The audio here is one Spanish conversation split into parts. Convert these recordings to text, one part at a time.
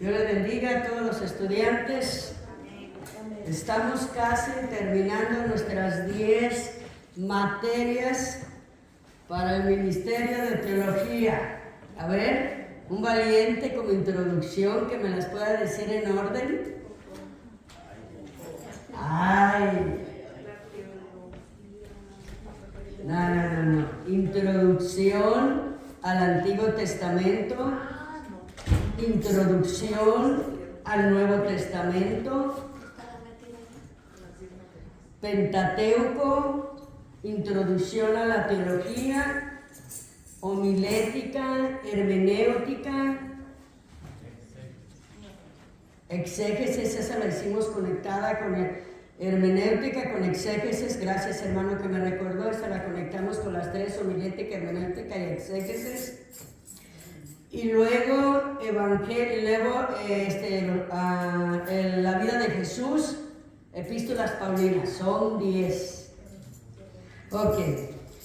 Dios les bendiga a todos los estudiantes. Estamos casi terminando nuestras 10 materias para el Ministerio de Teología. A ver, un valiente como introducción que me las pueda decir en orden. Ay. No. Introducción al Antiguo Testamento. Introducción al Nuevo Testamento. Pentateuco. Introducción a la teología. Homilética, hermenéutica. Exégesis, esa la hicimos conectada con el hermenéutica, con exégesis. Gracias, hermano, que me recordó. Esta la conectamos con las tres: homilética, hermenéutica y exégesis. Y luego la vida de Jesús, epístolas paulinas, son 10. Ok,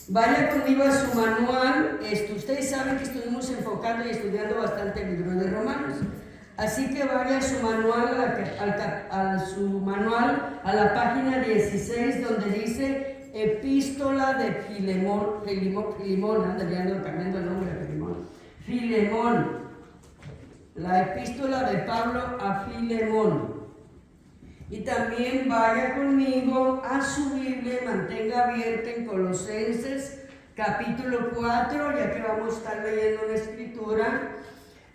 vaya conmigo a su manual. Ustedes saben que estuvimos enfocando y estudiando bastante el libro de Romanos. Así que vaya a su manual a la página 16, donde dice Epístola de Filemón, ando cambiando el nombre de Filemón, la epístola de Pablo a Filemón. Y también vaya conmigo a su Biblia, mantenga abierta en Colosenses capítulo 4, ya que vamos a estar leyendo una escritura,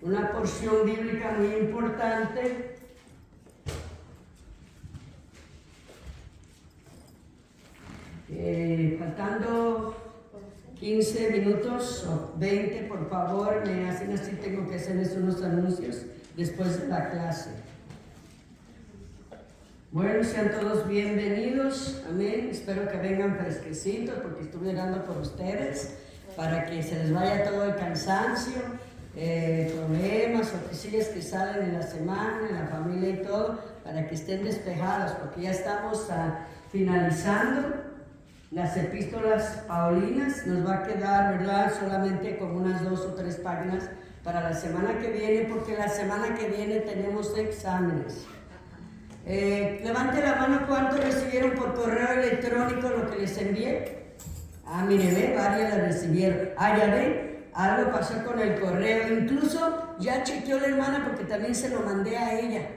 una porción bíblica muy importante. Faltando 15 minutos o 20, por favor, me hacen así, tengo que hacerles unos anuncios después de la clase. Bueno, sean todos bienvenidos, amén. Espero que vengan fresquecitos, porque estuve orando por ustedes, para que se les vaya todo el cansancio, problemas o cosillas que salen en la semana, en la familia y todo, para que estén despejados, porque ya estamos finalizando las epístolas paulinas. Nos va a quedar, ¿verdad?, solamente como unas 2 o 3 páginas para la semana que viene, porque la semana que viene tenemos exámenes. Levante la mano, ¿cuántos recibieron por correo electrónico lo que les envié? Mire, varias la recibieron. Ya ven, algo pasó con el correo. Incluso ya chequeó la hermana, porque también se lo mandé a ella.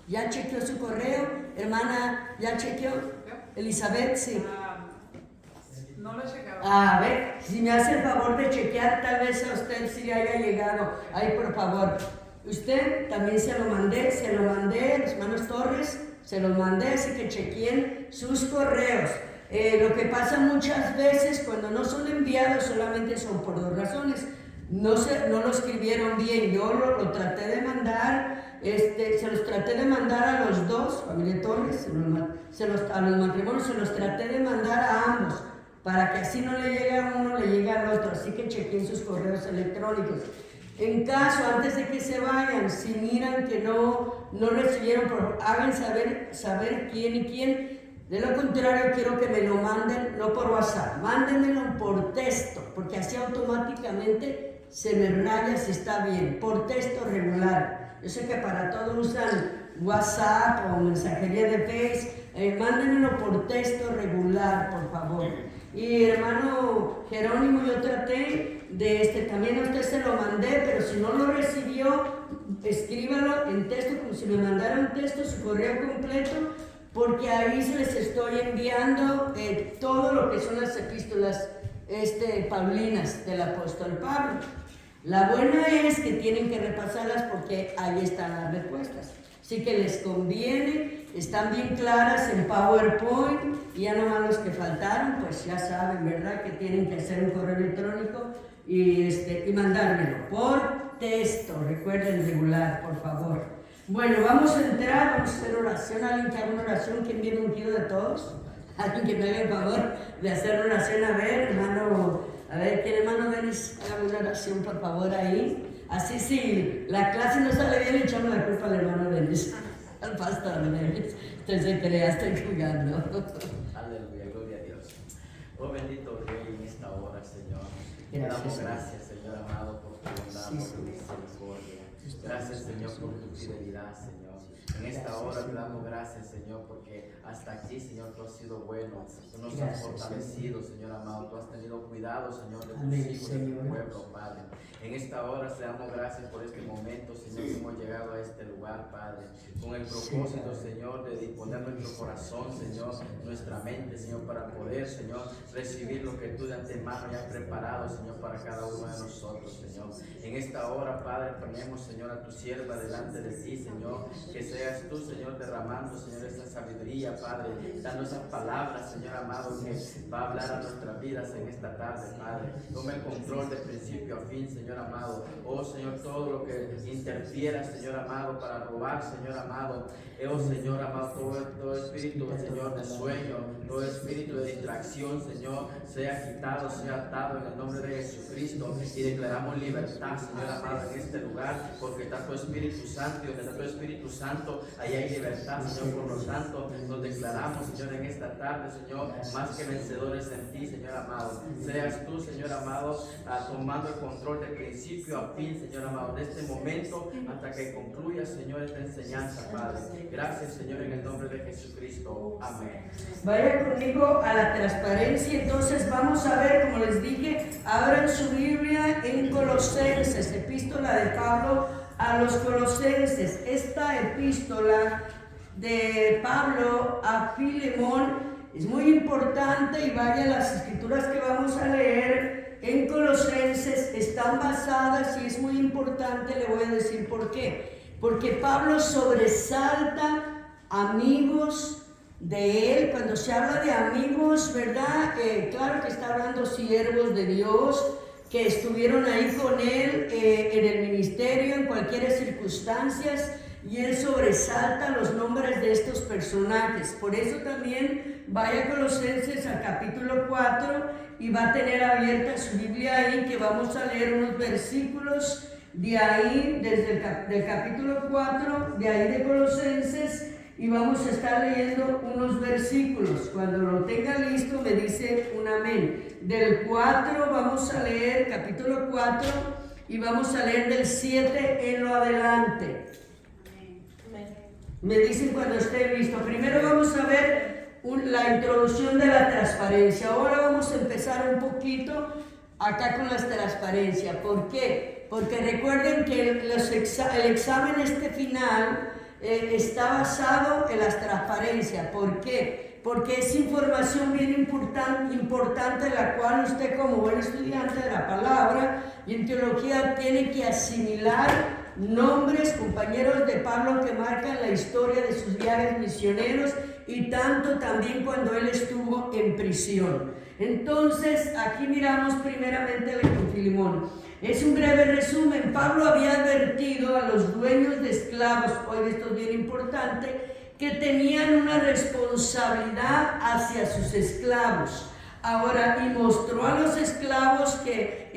Ya chequeó su correo, hermana, ya chequeó. Elizabeth, sí. No lo he checado. A ver, si me hace el favor de chequear, tal vez a usted sí le haya llegado. Ay, por favor. Usted también se lo mandé, los hermanos Torres, se los mandé, así que chequeen sus correos. Lo que pasa muchas veces cuando no son enviados solamente son por 2 razones. No lo escribieron bien. Yo lo traté de mandar, se los traté de mandar a los 2, familia Torres, a los matrimonios, se los traté de mandar a ambos, para que así no le llegue a uno, le llegue al otro. Así que chequen sus correos electrónicos. En caso, antes de que se vayan, si miran que no recibieron, hagan saber quién y quién. De lo contrario, quiero que me lo manden, no por WhatsApp, mándenmelo por texto, porque así automáticamente se me raya si está bien, por texto regular. Yo sé que para todos usan WhatsApp o mensajería de Face, mándenmelo por texto regular, por favor. Y hermano Jerónimo, yo traté de también a usted se lo mandé, pero si no lo recibió, escríbalo en texto, como si me mandara un texto, su correo completo, porque ahí les estoy enviando todo lo que son las epístolas paulinas del apóstol Pablo. La buena es que tienen que repasarlas, porque ahí están las respuestas. Así que les conviene, están bien claras en PowerPoint, y ya nomás los que faltaron, pues ya saben, ¿verdad?, que tienen que hacer un correo electrónico y mandármelo por texto. Recuerden regular, por favor. Bueno, vamos a entrar, vamos a hacer oración. ¿Alguien que haga una oración? ¿Quién viene ungido de todos? ¿Alguien que me haga el favor de hacer una oración? A ver, hermano, ¿quién hermano Denis? Haga una oración, por favor, ahí. Así, si la clase no sale bien, le echamos la culpa al hermano Denis, al pastor Denis. Entonces, estoy jugando. Aleluya, gloria a Dios. Oh bendito Rey, en esta hora, Señor. Gracias, Damos gracias, Señor amado, por tu bondad, por tu misericordia. Gracias, Señor, por tu fidelidad, Señor. En esta hora te damos gracias, Señor, porque hasta aquí, Señor, tú has sido bueno. Tú nos has fortalecido, Señor amado. Tú has tenido cuidado, Señor, de tus hijos, de tu pueblo, Padre. En esta hora te damos gracias por este momento, Señor, que hemos llegado a este lugar, Padre, con el propósito, Señor, de disponer nuestro corazón, Señor, nuestra mente, Señor, para poder, Señor, recibir lo que tú de antemano ya has preparado, Señor, para cada uno de nosotros, Señor. En esta hora, Padre, ponemos, Señor, a tu sierva delante de ti, Señor, que seas tú, Señor, derramando, Señor, esta sabiduría, Padre, dando esas palabras, Señor amado, que va a hablar a nuestras vidas en esta tarde, Padre. Toma el control de principio a fin, Señor amado. Oh, Señor, todo lo que interfiera, Señor amado, para robar, Señor amado. Oh, Señor amado, todo espíritu, Señor, de sueño, todo espíritu de distracción, Señor, sea quitado, sea atado en el nombre de Jesucristo, y declaramos libertad, Señor amado, en este lugar, porque está tu Espíritu Santo, y donde está tu Espíritu Santo, ahí hay libertad, Señor. Por lo tanto, nos declaramos, Señor, en esta tarde, Señor, más que vencedores en ti, Señor amado. Seas tú, Señor amado, tomando el control de principio a fin, Señor amado, de este momento hasta que concluya, Señor, esta enseñanza, Padre. Gracias, Señor, en el nombre de Jesucristo. Amén. Vaya conmigo a la transparencia. Entonces vamos a ver, como les dije, abran su Biblia en Colosenses, epístola de Pablo a los Colosenses. Esta epístola de Pablo a Filemón es muy importante, y vaya, las escrituras que vamos a leer en Colosenses están basadas, y es muy importante. Le voy a decir por qué. Porque Pablo sobresalta amigos de él. Cuando se habla de amigos, ¿verdad? Claro que está hablando siervos de Dios que estuvieron ahí con él en el ministerio, en cualquier circunstancias, y él sobresalta los nombres de estos personajes. Por eso también vaya a Colosenses al capítulo 4 y va a tener abierta su Biblia ahí, que vamos a leer unos versículos de ahí, desde del capítulo 4, de ahí de Colosenses, y vamos a estar leyendo unos versículos. Cuando lo tenga listo me dice un amén. Del 4 vamos a leer, capítulo 4, y vamos a leer del 7 en lo adelante. Me dicen cuando esté listo. Primero vamos a ver la introducción de la transparencia. Ahora vamos a empezar un poquito acá con la transparencia. ¿Por qué? Porque recuerden que el examen final está basado en la transparencia. ¿Por qué? Porque es información bien importante, la cual usted, como buen estudiante de la palabra y en teología, tiene que asimilar nombres, compañeros de Pablo, que marcan la historia de sus viajes misioneros, y tanto también cuando él estuvo en prisión. Entonces, aquí miramos primeramente con Filemón. Es un breve resumen. Pablo había advertido a los dueños de esclavos, hoy esto es bien importante, que tenían una responsabilidad hacia sus esclavos. Ahora, y mostró a los esclavos que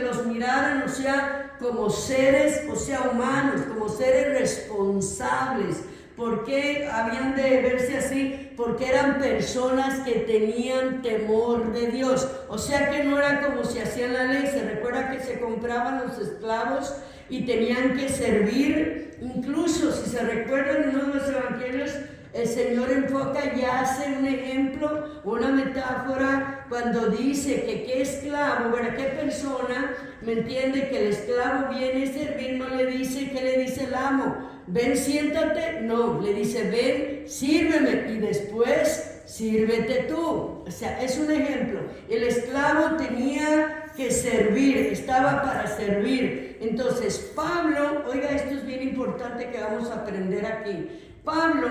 los miraran, o sea, como seres, o sea, humanos, como seres responsables. ¿Por qué habían de verse así? Porque eran personas que tenían temor de Dios. O sea que no era como se hacía en la ley. Se recuerda que se compraban los esclavos y tenían que servir. Incluso, si se recuerdan en uno de los evangelios, el Señor enfoca y hace un ejemplo, una metáfora, cuando dice que qué esclavo, ¿verdad? ¿Qué persona me entiende que el esclavo viene a servir? No le dice, ¿qué le dice el amo? Ven, siéntate. No, le dice, ven, sírveme, y después sírvete tú. O sea, es un ejemplo. El esclavo tenía que servir, estaba para servir. Entonces, Pablo, oiga, esto es bien importante que vamos a aprender aquí. Pablo,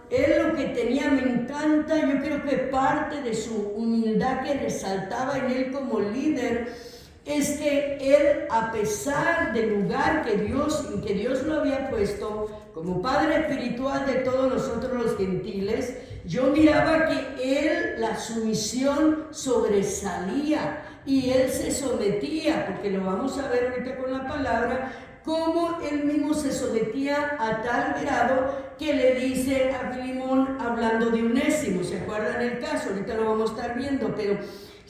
él lo que tenía, me encanta, yo creo que parte de su humildad que resaltaba en él como líder, es que él, a pesar del lugar en que Dios lo había puesto como padre espiritual de todos nosotros los gentiles, yo miraba que él, la sumisión sobresalía y él se sometía, porque lo vamos a ver ahorita con la palabra, cómo él mismo se sometía a tal grado que le dice a Filemón, hablando de Onésimo, ¿se acuerdan el caso? Ahorita lo vamos a estar viendo, pero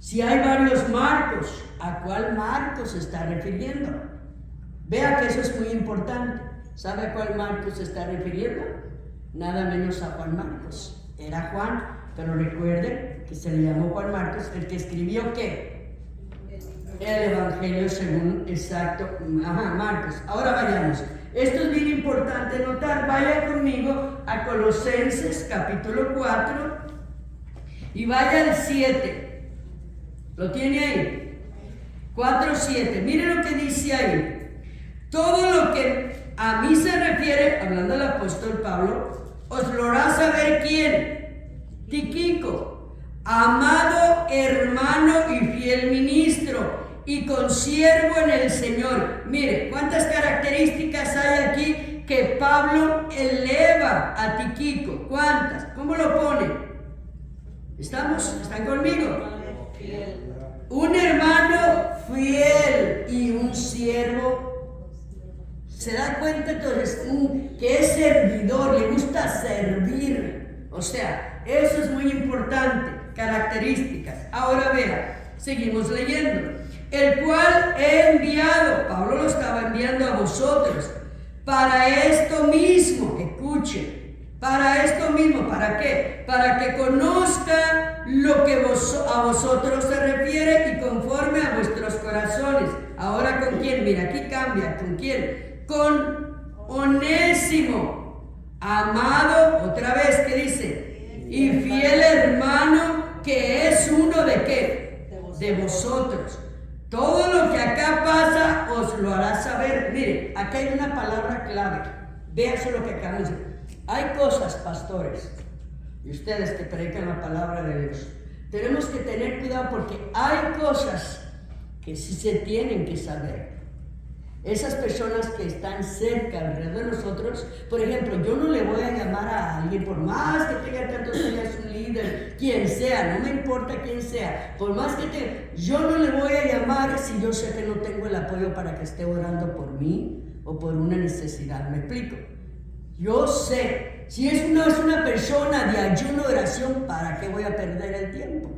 Si hay varios Marcos, ¿a cuál Marcos se está refiriendo? Vea que eso es muy importante. ¿Sabe a cuál Marcos se está refiriendo? Nada menos a Juan Marcos. Era Juan, pero recuerden que se le llamó Juan Marcos, el que escribió ¿qué? El Evangelio según Marcos. Ahora vayamos. Esto es bien importante notar. Vaya conmigo a Colosenses capítulo 4 y vaya al 7. ¿Lo tiene ahí? 4:7. Miren lo que dice ahí. Todo lo que a mí se refiere, hablando del apóstol Pablo, os lo hará saber quién. Tíquico, amado hermano y fiel ministro y consiervo en el Señor. Mire, cuántas características hay aquí que Pablo eleva a Tíquico. ¿Cuántas? ¿Cómo lo pone? ¿Estamos? ¿Están conmigo? Un hermano fiel y un siervo. ¿Se da cuenta entonces que es servidor, le gusta servir? O sea, eso es muy importante, características. Ahora vea, seguimos leyendo. El cual he enviado, Pablo lo estaba enviando a vosotros, para esto mismo, escuche, para esto mismo, ¿para qué? Para que conozcan lo que a vosotros se refiere y conforme a vuestros corazones. Ahora, ¿con quién? Mira, aquí cambia, ¿con quién? Con Onésimo, amado, otra vez, ¿qué dice? Y fiel hermano, que es uno de ¿qué? De vosotros. Todo lo que acá pasa os lo hará saber. Mire, acá hay una palabra clave. Véanse lo que acabamos de decir. Hay cosas, pastores, y ustedes que predican la palabra de Dios, tenemos que tener cuidado porque hay cosas que sí se tienen que saber. Esas personas que están cerca, alrededor de nosotros, por ejemplo, yo no le voy a llamar a alguien, por más que tenga tantos años, un líder, quien sea, no me importa quién sea, por más que tenga, yo no le voy a llamar si yo sé que no tengo el apoyo para que esté orando por mí o por una necesidad. ¿Me explico? Yo sé, si es una persona de ayuno, oración, ¿para qué voy a perder el tiempo?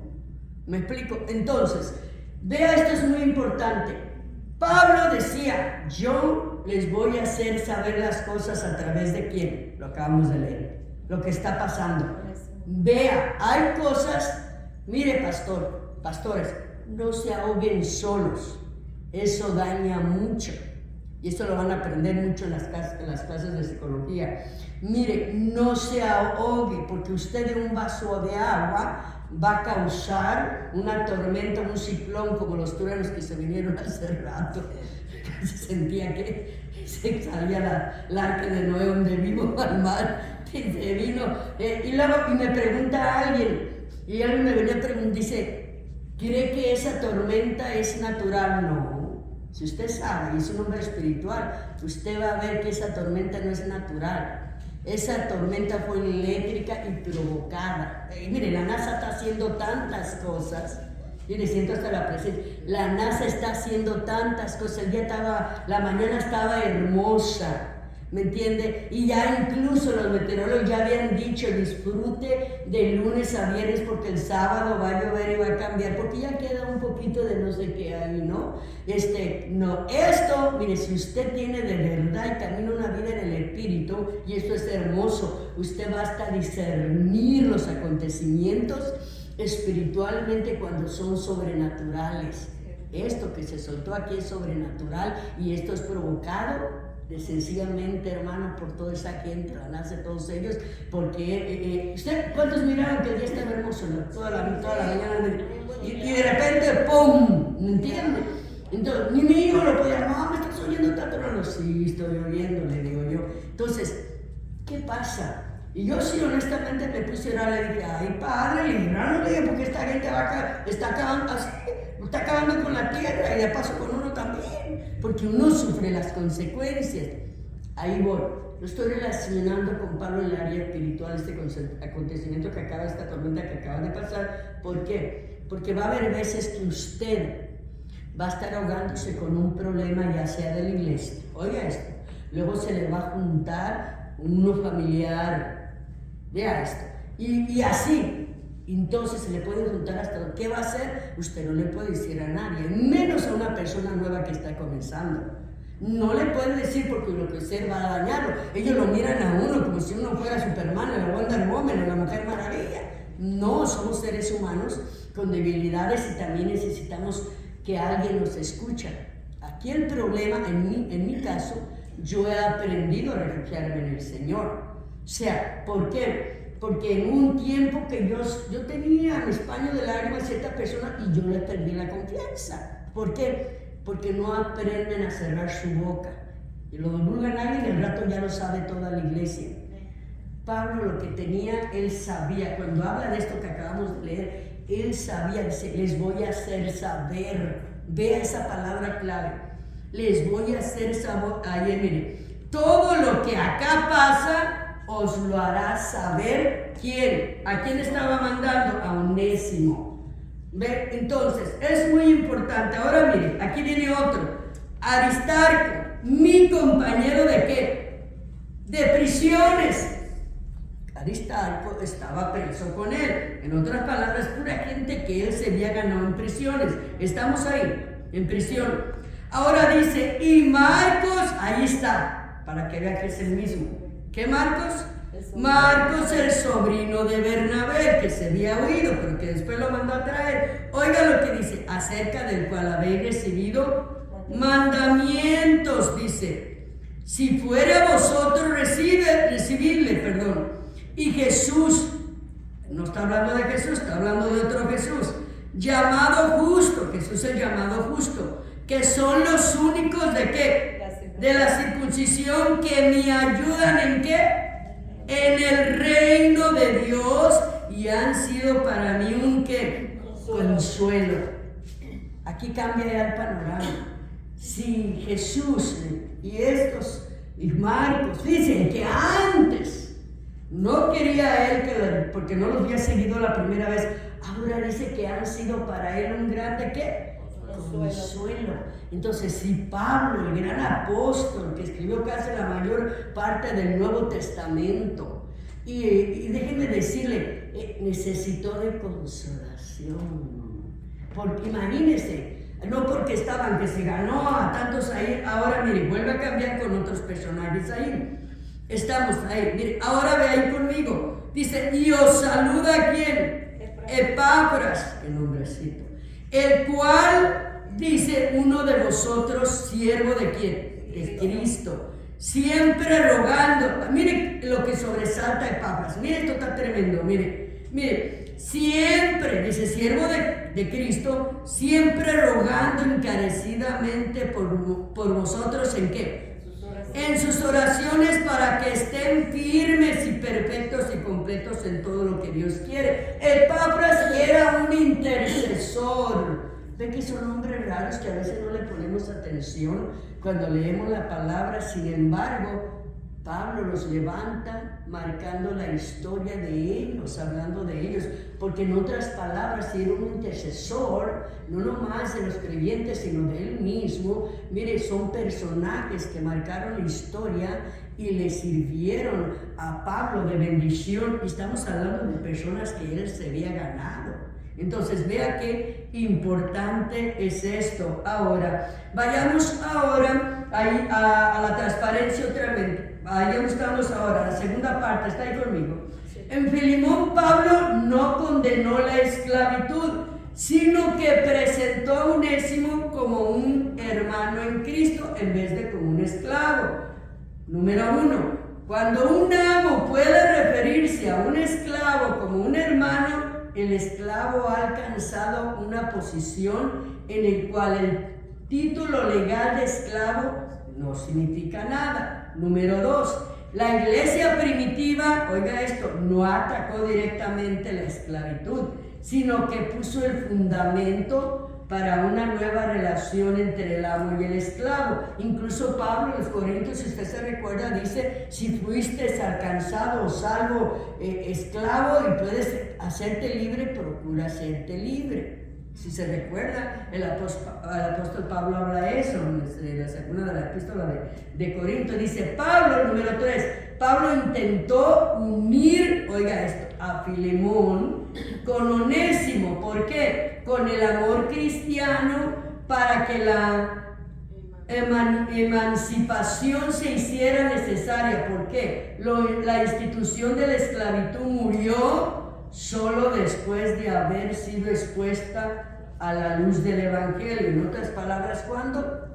¿Me explico? Entonces, vea, esto es muy importante. Pablo decía, yo les voy a hacer saber las cosas a través de quién, lo acabamos de leer, lo que está pasando. Vea, hay cosas, mire pastores, no se ahoguen solos, eso daña mucho. Y esto lo van a aprender mucho en las clases de psicología. Mire, no se ahogue, porque usted en un vaso de agua va a causar una tormenta, un ciclón, como los truenos que se vinieron hace rato. Se sentía que se salía la arca de Noé donde vivo al mar, que se vino. Y luego me pregunta alguien, y alguien me venía a preguntar, dice, ¿cree que esa tormenta es natural? No. Si usted sabe, y es un hombre espiritual, usted va a ver que esa tormenta no es natural. Esa tormenta fue eléctrica y provocada. Mire, la NASA está haciendo tantas cosas. Mire, siento hasta la presencia. La NASA está haciendo tantas cosas. La mañana estaba hermosa. ¿Me entiende? Y ya incluso los meteorólogos ya habían dicho, disfrute de lunes a viernes porque el sábado va a llover y va a cambiar, porque ya queda un poquito de no sé qué ahí, ¿no? Esto, mire, si usted tiene de verdad y camina una vida en el Espíritu, y esto es hermoso, usted va hasta discernir los acontecimientos espiritualmente cuando son sobrenaturales. Esto que se soltó aquí es sobrenatural y esto es provocado sencillamente, hermano, por toda esa gente, la NASA, todos ellos, porque ¿usted cuántos miraron que el día estaba hermoso, ¿no? toda la mañana y de repente ¡pum! ¿Me entiende? Entonces, ni mi hijo lo podía, no, me estás oyendo tanto, no, sí, estoy oyendo, le digo yo. Entonces, ¿qué pasa? Y yo sí, honestamente, me puse a orar, le dije, ay, padre, líbranos, le dije, porque esta gente está acabando con la tierra y de paso con uno también, porque uno sufre las consecuencias. Ahí voy. Lo estoy relacionando con Pablo en el área espiritual, este acontecimiento que acaba, esta tormenta que acaba de pasar. ¿Por qué? Porque va a haber veces que usted va a estar ahogándose con un problema, ya sea de la iglesia. Oiga esto. Luego se le va a juntar uno familiar. Vea esto. Y así. Entonces se le puede juntar hasta ¿qué va a hacer? Usted no le puede decir a nadie, menos a una persona nueva que está comenzando. No le puede decir porque lo que usted va a dañarlo. Ellos lo miran a uno como si uno fuera Superman, o la Wonder Woman, o la Mujer Maravilla. No, somos seres humanos con debilidades y también necesitamos que alguien nos escuche. Aquí el problema, en mi caso, yo he aprendido a refugiarme en el Señor. O sea, ¿por qué? Porque en un tiempo que yo tenía mis paños de lágrimas a cierta persona y yo le perdí la confianza. ¿Por qué? Porque no aprenden a cerrar su boca. Y lo divulgan a alguien y al rato ya lo sabe toda la iglesia. Pablo lo que tenía, él sabía. Cuando habla de esto que acabamos de leer, él sabía, dice, les voy a hacer saber. Vea esa palabra clave. Les voy a hacer saber. Ahí mire, todo lo que acá pasa os lo hará saber ¿quién? ¿A quién estaba mandando? A Onésimo. ¿Ve? Entonces, es muy importante. Ahora mire, aquí viene otro. Aristarco, mi compañero ¿de qué? De prisiones. Aristarco estaba preso con él. En otras palabras, pura gente que él se había ganado en prisiones. Estamos ahí, en prisión. Ahora dice, y Marcos, ahí está, para que vea que es el mismo. ¿Qué Marcos? Marcos, el sobrino de Bernabé, que se había oído, pero que después lo mandó a traer. Oiga lo que dice, acerca del cual habéis recibido mandamientos, dice, si fuera a vosotros recibirle, y Jesús, no está hablando de Jesús, está hablando de otro Jesús, llamado justo, Jesús es llamado justo, que son los únicos ¿de qué? De la circuncisión que me ayudan ¿en qué? En el reino de Dios y han sido para mí un ¿qué? Consuelo. Aquí cambia ya el panorama. Si Jesús y estos y Marcos dicen que antes no quería él porque no los había seguido la primera vez, ahora dice que han sido para él un grande ¿qué? Consuelo. Entonces, si Pablo, el gran apóstol que escribió casi la mayor parte del Nuevo Testamento, y déjenme decirle, necesitó de consolación. Porque imagínense, no porque estaban que se ganó a tantos ahí, ahora mire, vuelve a cambiar con otros personajes ahí. Estamos ahí, mire, ahora ve ahí conmigo. Dice, y os saluda ¿quién? Epafras, qué nombrecito. El cual dice uno de vosotros, siervo de quién? De Cristo, siempre rogando. Mire lo que sobresalta Epafras. Mire, esto está tremendo. Mire, siempre, dice siervo de Cristo, siempre rogando encarecidamente por vosotros ¿en qué? En sus oraciones para que estén firmes y perfectos y completos en todo lo que Dios quiere. Epafras era un intercesor. Ve que son hombres raros que a veces no le ponemos atención cuando leemos la palabra. Sin embargo, Pablo los levanta marcando la historia de ellos, hablando de ellos, porque en otras palabras, si era un intercesor, no nomás de los creyentes, sino de él mismo. Mire, son personajes que marcaron la historia y le sirvieron a Pablo de bendición. Y estamos hablando de personas que él se había ganado. Entonces, vea qué importante es esto. Ahora, vayamos ahora ahí a la transparencia otra vez. Ahí estamos ahora, la segunda parte, está ahí conmigo. Sí. En Filemón, Pablo no condenó la esclavitud, sino que presentó a Onésimo como un hermano en Cristo en vez de como un esclavo. Número 1, cuando un amo puede referirse a un esclavo como un hermano, el esclavo ha alcanzado una posición en el cual el título legal de esclavo no significa nada. Número 2, la iglesia primitiva, oiga esto, no atacó directamente la esclavitud, sino que puso el fundamento para una nueva relación entre el amo y el esclavo. Incluso Pablo en los Corintios, si usted se recuerda, dice, si fuiste alcanzado o salvo esclavo y puedes hacerte libre, procura hacerte libre. Si se recuerda, el apóstol Pablo habla de eso en la segunda de la epístola de Corinto. Dice Pablo, número 3, Pablo intentó unir, oiga esto, a Filemón con Onésimo. ¿Por qué? Con el amor cristiano, para que la emancipación se hiciera necesaria. ¿Por qué? La institución de la esclavitud murió solo después de haber sido expuesta a la luz del Evangelio. En otras palabras, ¿cuándo?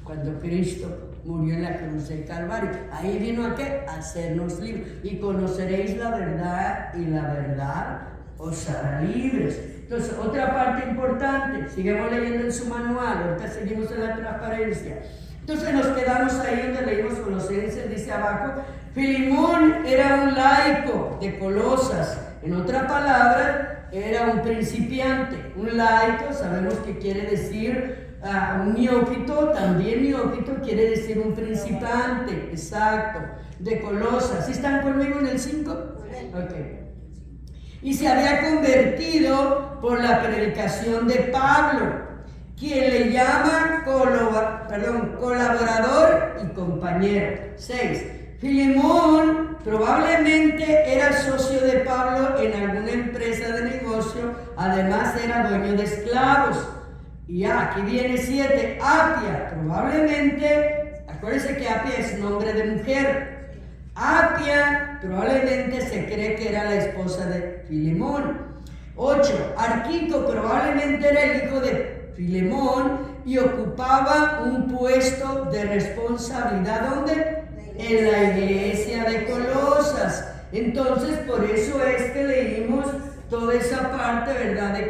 Cuando Cristo murió en la cruz del Calvario. Ahí vino a ¿qué? A hacernos libres. Y conoceréis la verdad, y la verdad os hará libres. Entonces, otra parte importante, sigamos leyendo en su manual, ahorita seguimos en la transparencia. Entonces nos quedamos ahí donde leímos Colosenses, dice abajo, Filemón era un laico de Colosas. En otra palabra, era un principiante. Un laico, sabemos que quiere decir un neófito, también neófito quiere decir un principiante, exacto, de Colosas. ¿Sí están conmigo en el 5? Ok. Y se había convertido por la predicación de Pablo, quien le llama colaborador y compañero. 6. Filemón probablemente era socio de Pablo en alguna empresa de negocio, además era dueño de esclavos. Y aquí viene 7. Apia, probablemente, acuérdense que Apia es nombre de mujer. Apia probablemente se cree que era la esposa de Filemón. 8. Arquipo probablemente era el hijo de Filemón y ocupaba un puesto de responsabilidad. ¿Dónde? En la iglesia de Colosas. Entonces, por eso es que leímos toda esa parte, ¿verdad? De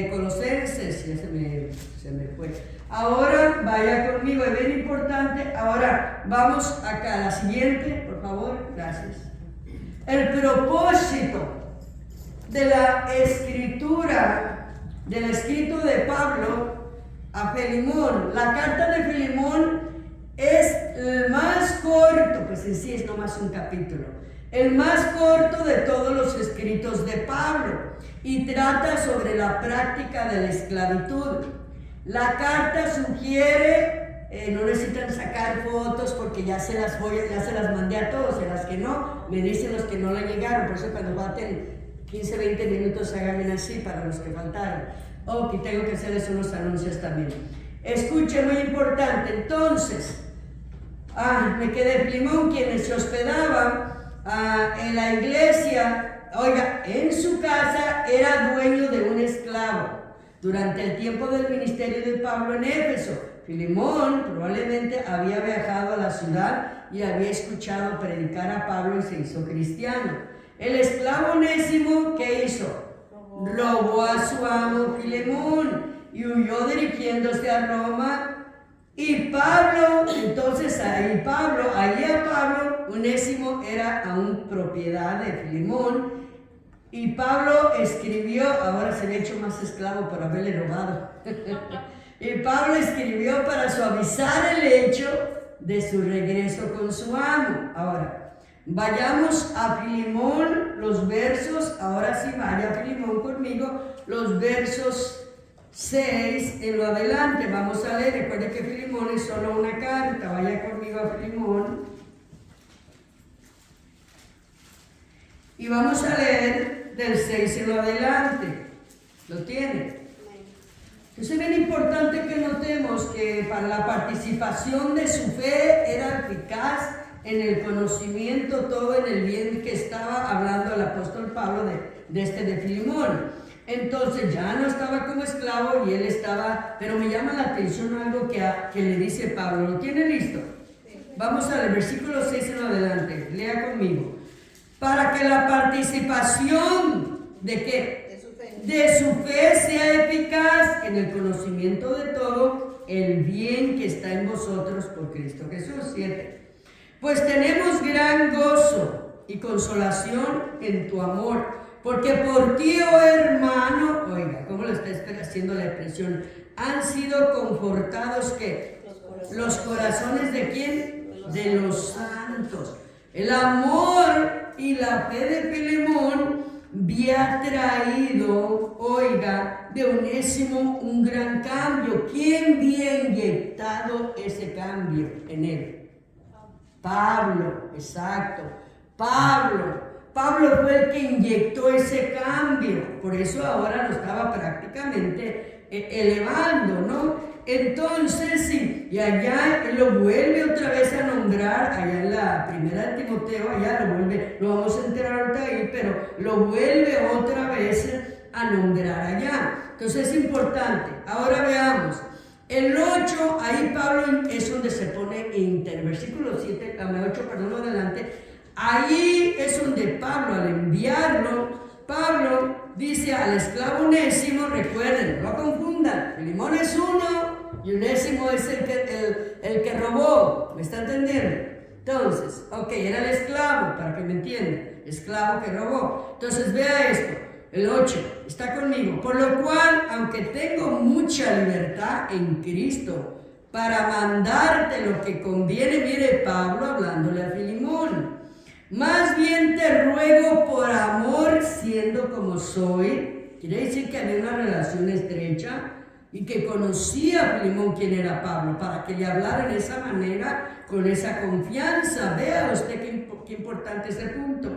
Colosenses. Ya se me fue. Ahora, vaya conmigo, es bien importante. Ahora, vamos acá, la siguiente, por favor, gracias. El propósito de la escritura, del escrito de Pablo a Filemón, la carta de Filemón es el más corto, pues en sí es nomás un capítulo, el más corto de todos los escritos de Pablo, y trata sobre la práctica de la esclavitud. La carta sugiere, no necesitan sacar fotos porque ya se las mandé a todos, en las que no, me dicen los que no le llegaron, por eso cuando falten 15, 20 minutos háganme así para los que faltaron. Ok, tengo que hacerles unos anuncios también. Escuchen, muy importante, entonces, me quedé Filemón, quienes se hospedaban en la iglesia, oiga, en su casa era dueño de un esclavo. Durante el tiempo del ministerio de Pablo en Éfeso, Filemón probablemente había viajado a la ciudad y había escuchado predicar a Pablo y se hizo cristiano. El esclavo Onésimo, ¿qué hizo? Robó a su amo Filemón y huyó dirigiéndose a Roma. Y Pablo, entonces allí a Pablo, Onésimo era aún propiedad de Filemón. Y Pablo escribió, ahora se le ha hecho más esclavo por haberle robado. Y Pablo escribió para suavizar el hecho de su regreso con su amo. Ahora, vayamos a Filemón, los versos, ahora sí vaya Filemón conmigo, los versos 6 en lo adelante. Vamos a leer, recuerde que Filemón es solo una carta, vaya conmigo a Filemón. Y vamos a leer del 6 en lo adelante. ¿Lo tiene? Es bien importante que notemos que para la participación de su fe era eficaz en el conocimiento, todo en el bien que estaba hablando el apóstol Pablo de Filemón. Entonces ya no estaba como esclavo y él estaba, pero me llama la atención algo que le dice Pablo. ¿Lo tiene listo? Vamos al versículo 6 en adelante, lea conmigo. Para que la participación ¿de qué? De su fe sea eficaz en el conocimiento de todo el bien que está en vosotros por Cristo Jesús. 7. Pues tenemos gran gozo y consolación en tu amor, porque por ti, oh hermano, oiga, ¿cómo lo está haciendo la expresión? Han sido confortados, ¿qué? Los corazones ¿de quién? De los santos. El amor y la fe de Filemón había traído, oiga, de Onésimo un gran cambio. ¿Quién había inyectado ese cambio en él? Pablo, exacto. Pablo Pablo fue el que inyectó ese cambio, por eso ahora lo estaba prácticamente elevando, ¿no? Entonces, sí, y allá lo vuelve otra vez a nombrar, allá en la primera de Timoteo, allá lo vamos a enterar ahorita ahí, pero lo vuelve otra vez a nombrar allá. Entonces es importante. Ahora veamos, el 8, ahí Pablo es donde se pone versículo 7, 8, perdón, adelante. Ahí es donde Pablo, al enviarlo, Pablo dice al esclavo Onésimo, recuerden, no confundan, Filemón es uno y Onésimo es el que robó, ¿me está entendiendo? Entonces, ok, era el esclavo, para que me entiendan, esclavo que robó. Entonces vea esto, el 8, está conmigo, por lo cual, aunque tengo mucha libertad en Cristo, para mandarte lo que conviene, mire Pablo hablándole a Filemón. Más bien te ruego por amor, siendo como soy. Quiere decir que había una relación estrecha y que conocía a Filemón quién era Pablo, para que le hablara de esa manera, con esa confianza. Vea usted qué importante es el punto.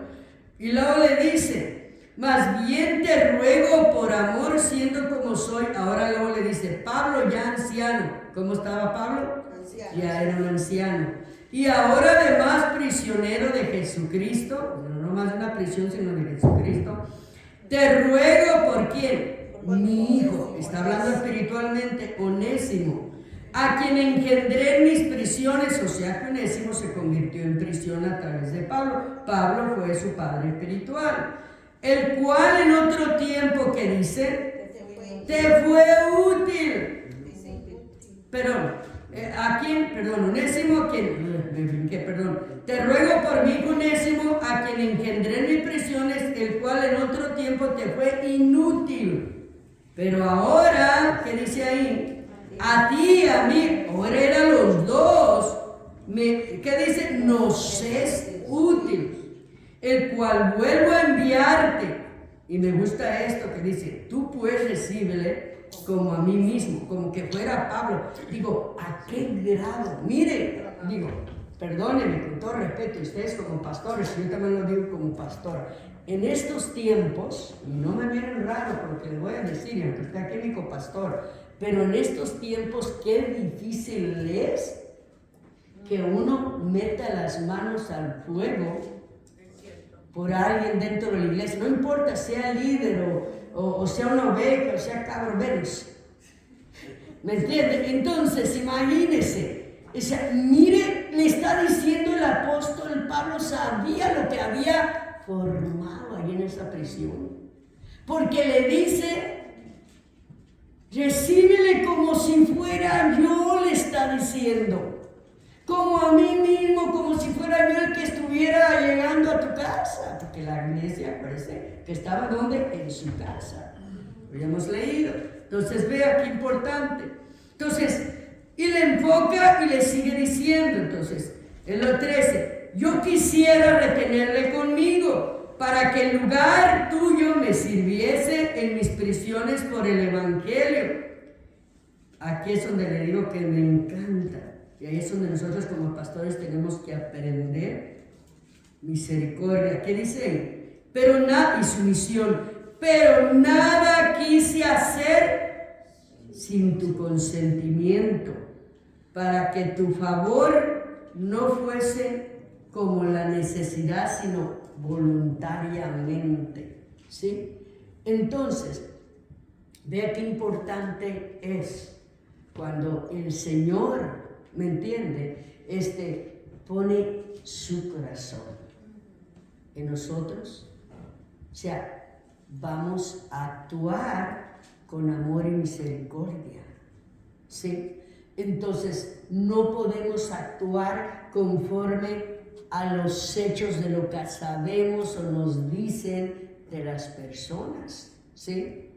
Y luego le dice, más bien te ruego por amor, siendo como soy. Ahora luego le dice, Pablo ya anciano. ¿Cómo estaba Pablo? Anciano. Ya era un anciano. Y ahora además prisionero de Jesucristo, no más de una prisión sino de Jesucristo, te ruego por quién, mi hijo, está hablando espiritualmente, Onésimo, a quien engendré en mis prisiones, o sea que Onésimo se convirtió en prisión a través de Pablo. Pablo fue su padre espiritual, el cual en otro tiempo que dice, te fue útil, perdón. ¿A quién? Perdón, Onésimo, ¿a quién? Te ruego por mí, Onésimo, a quien engendré en mis prisiones, el cual en otro tiempo te fue inútil. Pero ahora, ¿qué dice ahí? A ti, a mí, ahora eran los dos. ¿Qué dice? Nos es útil, el cual vuelvo a enviarte. Y me gusta esto que dice, tú pues recíbele como a mí mismo, como que fuera Pablo. Digo, ¿a qué grado? Mire, digo, perdónenme con todo respeto, ustedes como pastores, yo también lo digo como pastor, en estos tiempos, y no me miren raro por lo que les voy a decir, aunque esté aquí mi copastor, pero en estos tiempos qué difícil es que uno meta las manos al fuego por alguien dentro de la iglesia, no importa sea líder o sea una oveja, o sea cabro menos. ¿Me entienden? Entonces, imagínense, mire, le está diciendo el apóstol Pablo, sabía lo que había formado ahí en esa prisión. Porque le dice, recíbele como si fuera yo, le está diciendo. Como a mí mismo, como si fuera yo el que estuviera llegando a tu casa, porque la iglesia parece que estaba ¿dónde? En su casa, lo habíamos leído. Entonces vea qué importante. Entonces, y le enfoca y le sigue diciendo, entonces, en lo 13, yo quisiera retenerle conmigo, para que en lugar tuyo me sirviese en mis prisiones por el evangelio. Aquí es donde le digo que me encanta. Y ahí es donde nosotros como pastores tenemos que aprender misericordia. ¿Qué dice ahí? Pero nada, y sumisión. Pero nada quise hacer sin tu consentimiento, para que tu favor no fuese como la necesidad, sino voluntariamente. ¿Sí? Entonces, vea qué importante es cuando el Señor, ¿me entiende? Pone su corazón en nosotros. O sea, vamos a actuar con amor y misericordia. ¿Sí? Entonces, no podemos actuar conforme a los hechos de lo que sabemos o nos dicen de las personas. ¿Sí?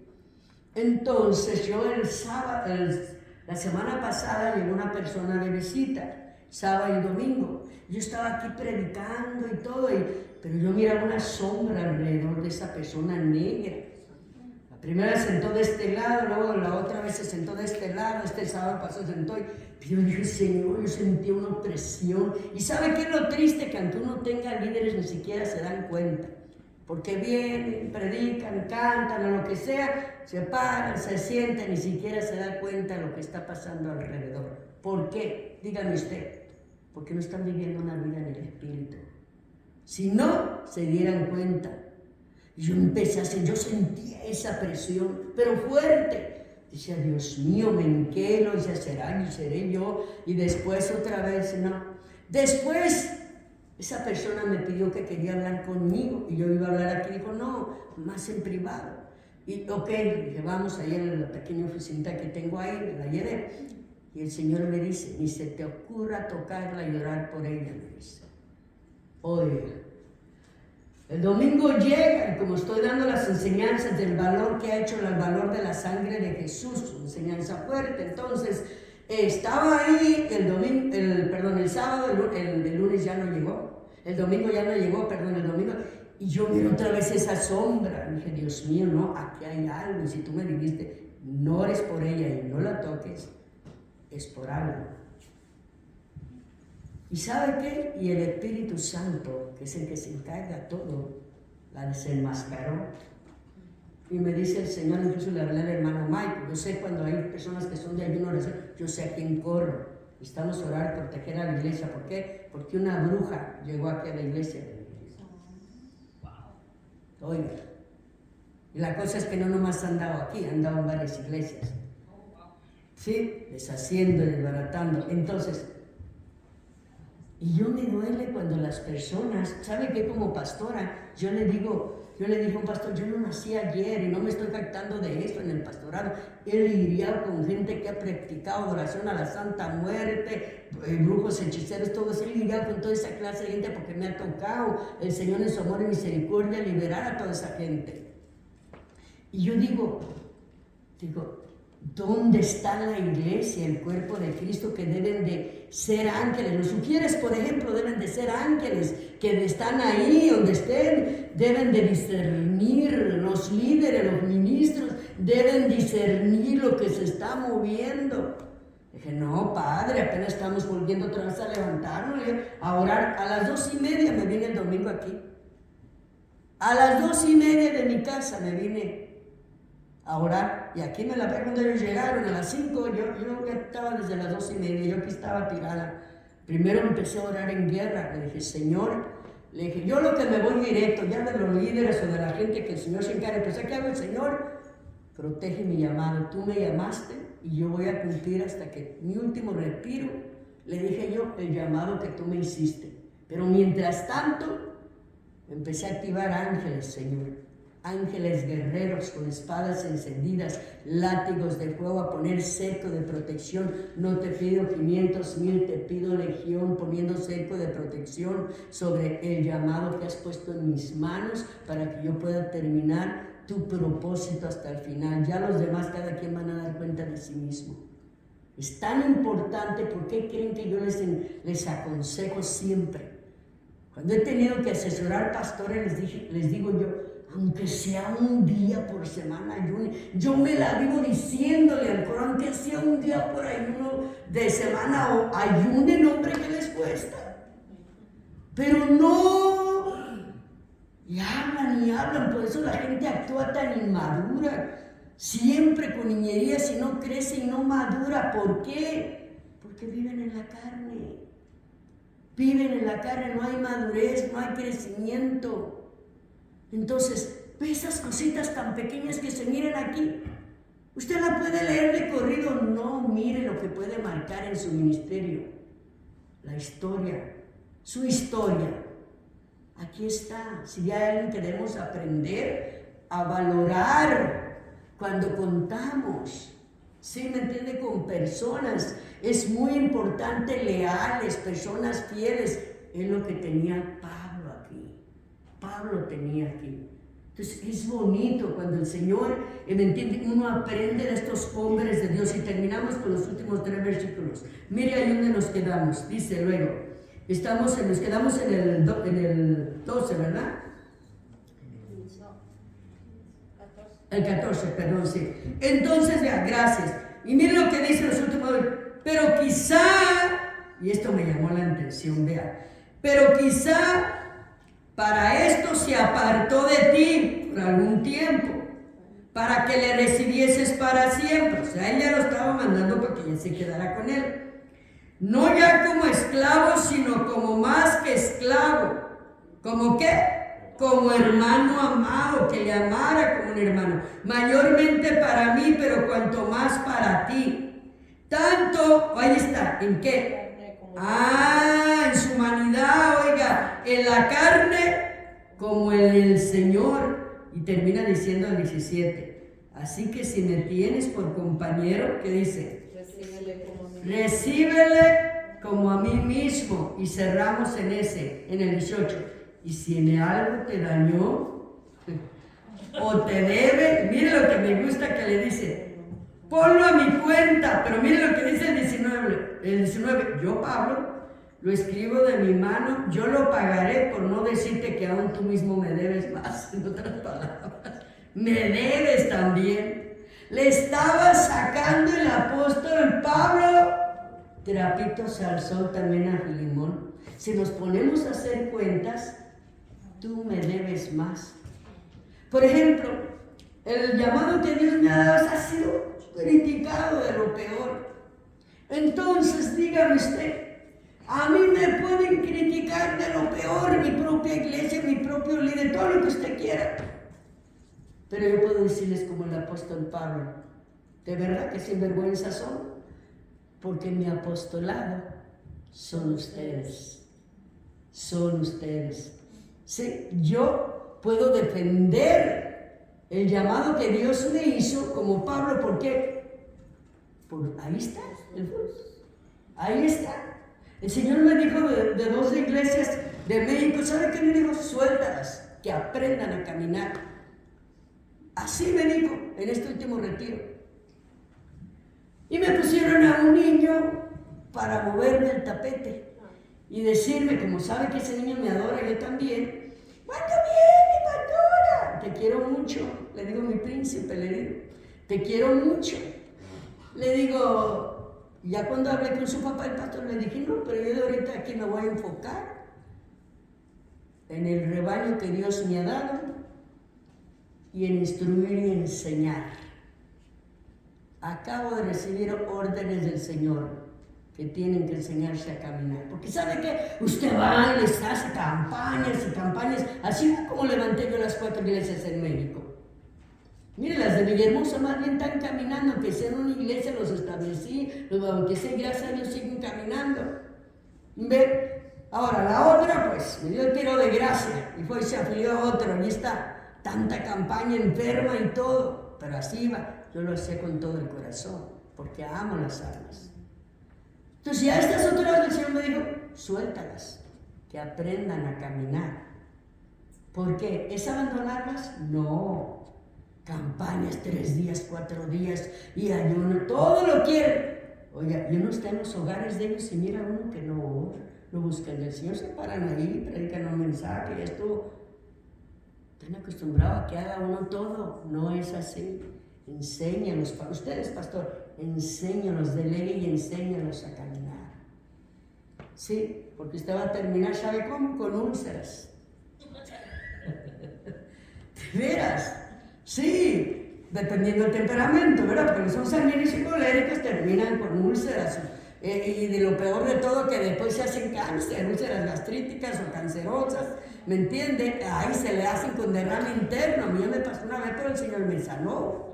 Entonces, yo el sábado, la semana pasada llegó una persona de visita, sábado y domingo. Yo estaba aquí predicando y todo, pero yo miraba una sombra alrededor de esa persona negra. La primera se sentó de este lado, luego la otra vez se sentó de este lado, este sábado pasó, se sentó y yo dije, Señor, yo sentí una opresión. ¿Y sabe qué es lo triste? Que aunque uno tenga líderes ni siquiera se dan cuenta. porque vienen, predican, cantan o lo que sea, se paran, se sientan, ni siquiera se da cuenta de lo que está pasando alrededor. ¿Por qué? Dígame usted, porque no están viviendo una vida en el Espíritu. Si no, se dieran cuenta. Yo empecé a hacer, yo sentía esa presión, pero fuerte. Decía, Dios mío, me enquelo, y seré yo, y después otra vez, no. Después, esa persona me pidió que quería hablar conmigo, y yo iba a hablar aquí, dijo, no, más en privado. Y ok, dije, vamos allá en la pequeña oficina que tengo ahí, la llevé. Y el Señor me dice, ni se te ocurra tocarla y llorar por ella, me dice. Oiga, el domingo llega, y como estoy dando las enseñanzas del valor que ha hecho el valor de la sangre de Jesús, enseñanza fuerte, entonces estaba ahí el sábado, el lunes ya no llegó, el domingo ya no llegó, el domingo, y yo miro otra vez esa sombra, y dije, Dios mío, no, aquí hay algo, y si tú me dijiste, no ores por ella y no la toques, es por algo. ¿Y sabe qué? Y el Espíritu Santo, que es el que se encarga de todo, la desenmascaró. Y me dice el Señor, incluso le hablé al hermano Mike, yo sé cuando hay personas que son de ayuno, yo sé a quién corro. Estamos a orar, proteger a la iglesia. ¿Por qué? Porque una bruja llegó aquí a la iglesia. Oiga, y la cosa es que no nomás han dado aquí, han dado en varias iglesias. ¿Sí? Deshaciendo, desbaratando. Entonces, y yo me duele cuando las personas, ¿sabe qué? Como pastora, yo le dije a un pastor, yo no nací ayer y no me estoy jactando de eso en el pastorado. He lidiado con gente que ha practicado adoración a la Santa Muerte, brujos, hechiceros, todo eso. He lidiado con toda esa clase de gente porque me ha tocado el Señor en su amor y misericordia liberar a toda esa gente. Y yo digo, ¿dónde está la iglesia, el cuerpo de Cristo, que deben de ser ángeles? Los sugieres, por ejemplo, deben de ser ángeles que están ahí donde estén, deben de discernir, los líderes, los ministros, deben discernir lo que se está moviendo. Dije, no, padre, apenas estamos volviendo otra vez a levantarnos, a orar. A las 2:30 me vine el domingo aquí. A las 2:30 de mi casa me vine a orar, y aquí me la ve cuando ellos llegaron a las 5, yo ya estaba desde las 2:30, yo aquí estaba tirada. Primero empecé a orar en guerra, le dije, Señor, yo lo que me voy directo, ya de los líderes o de la gente que el Señor se encargue, pues ¿qué hago? El Señor, protege mi llamado, tú me llamaste y yo voy a cumplir hasta que mi último respiro, le dije yo, el llamado que tú me hiciste. Pero mientras tanto, empecé a activar ángeles, Señor. Ángeles guerreros con espadas encendidas, látigos de fuego, a poner cerco de protección. No te pido 500, 1000, te pido legión, poniendo cerco de protección sobre el llamado que has puesto en mis manos para que yo pueda terminar tu propósito hasta el final. Ya los demás, cada quien van a dar cuenta de sí mismo. Es tan importante. ¿Por qué creen que yo les aconsejo siempre? Cuando he tenido que asesorar pastores, les digo yo, aunque sea un día por semana ayune, yo me la vivo diciéndole al Corán, aunque sea un día por ayuno de semana o ayunen, hombre, ¿qué les cuesta? Pero no, y hablan, por eso la gente actúa tan inmadura, siempre con niñerías y no crece y no madura. ¿Por qué? Porque viven en la carne, no hay madurez, no hay crecimiento. Entonces, ve esas cositas tan pequeñas que se miren aquí. Usted la puede leer de corrido, no mire lo que puede marcar en su ministerio. La historia, su historia. Aquí está. Si hay alguien que debemos aprender a valorar cuando contamos, ¿sí me entiende? Con personas. Es muy importante, leales, personas fieles. Es lo que tenía Pablo aquí. Pablo tenía aquí. Entonces es bonito cuando el Señor, ¿me entiende? Uno aprende de estos hombres de Dios. Y terminamos con los últimos 3 versículos. Mire ahí donde nos quedamos. Dice luego, nos quedamos en el 12, ¿verdad? El 14, perdón, sí. Entonces, ya, gracias. Y mire lo que dice los últimos. Pero quizá, y esto me llamó la atención, vea, pero quizá Para esto se apartó de ti por algún tiempo, para que le recibieses para siempre. O sea, él ya lo estaba mandando porque ya se quedara con él. No ya como esclavo, sino como más que esclavo. ¿Como qué? Como hermano amado, que le amara como un hermano. Mayormente para mí, pero cuanto más para ti. Tanto, ahí está, ¿en qué? En su humanidad, oiga, en la carne como en el Señor. Y termina diciendo el 17. Así que si me tienes por compañero, ¿qué dice? Recíbele como a mí mismo. Y cerramos en el 18. Y si en algo te dañó o te debe, mire lo que me gusta que le dice, ponlo a mi cuenta. Pero mire lo que dice el 19, yo Pablo lo escribo de mi mano, yo lo pagaré, por no decirte que aún tú mismo me debes más. En otras palabras, me debes también. Le estaba sacando el apóstol Pablo trapitos al sol también a Filemón. Si nos ponemos a hacer cuentas, tú me debes más. Por ejemplo, el llamado que Dios me ha dado ha sido criticado de lo peor. Entonces, dígame usted, a mí me pueden criticar de lo peor, mi propia iglesia, mi propio líder, todo lo que usted quiera. Pero yo puedo decirles como el apóstol Pablo, de verdad que sinvergüenza son, porque mi apostolado son ustedes. Son ustedes. Sí, yo puedo defender el llamado que Dios me hizo como Pablo, ¿por qué? Ahí está, ahí está. El Señor me dijo de 2 iglesias de México, ¿sabe qué me dijo? Suéltalas, que aprendan a caminar. Así me dijo en este último retiro. Y me pusieron a un niño para moverme el tapete y decirme, como sabe que ese niño me adora, yo también, ¿cuándo viene, pastora? Te quiero mucho, le digo mi príncipe, le digo, te quiero mucho. Le digo, ya cuando hablé con su papá, el pastor, le dije, no, pero yo de ahorita aquí me voy a enfocar en el rebaño que Dios me ha dado y en instruir y enseñar. Acabo de recibir órdenes del Señor que tienen que enseñarse a caminar. Porque ¿sabe qué? Usted va y les hace campañas y campañas, así como levanté yo las 4 iglesias en México. Mire, las de Villahermosa más bien están caminando, aunque sea en una iglesia los establecí, los bauticé, gracias a Dios siguen caminando. ¿Ve? Ahora, la otra, pues, me dio el tiro de gracia y fue y se afilió a otro. Allí está, tanta campaña enferma y todo, pero así va. Yo lo hacía con todo el corazón, porque amo las almas. Entonces, ya estas otras, el Señor me dijo, suéltalas, que aprendan a caminar. ¿Por qué? ¿Es abandonarlas? No. Campañas 3 días, 4 días y ayuno, todo lo quieren. Oiga, y uno está en los hogares de ellos y mira uno que no ora, no buscan del Señor, se paran ahí, predican un mensaje, esto. Están acostumbrados a que haga uno todo, no es así. Enséñalos, para ustedes, pastor, enséñalos, delegue y enséñalos a caminar. Sí, porque usted va a terminar, ¿sabe cómo? Con úlceras. ¿De veras? Sí, dependiendo del temperamento, ¿verdad? Porque son sanguíneos y coléricos, terminan con úlceras. Y de lo peor de todo, que después se hacen cáncer, úlceras gastríticas o cancerosas, ¿me entiende? Ahí se le hacen con derrame interno. A mí ya me pasó una vez, pero el Señor me sanó.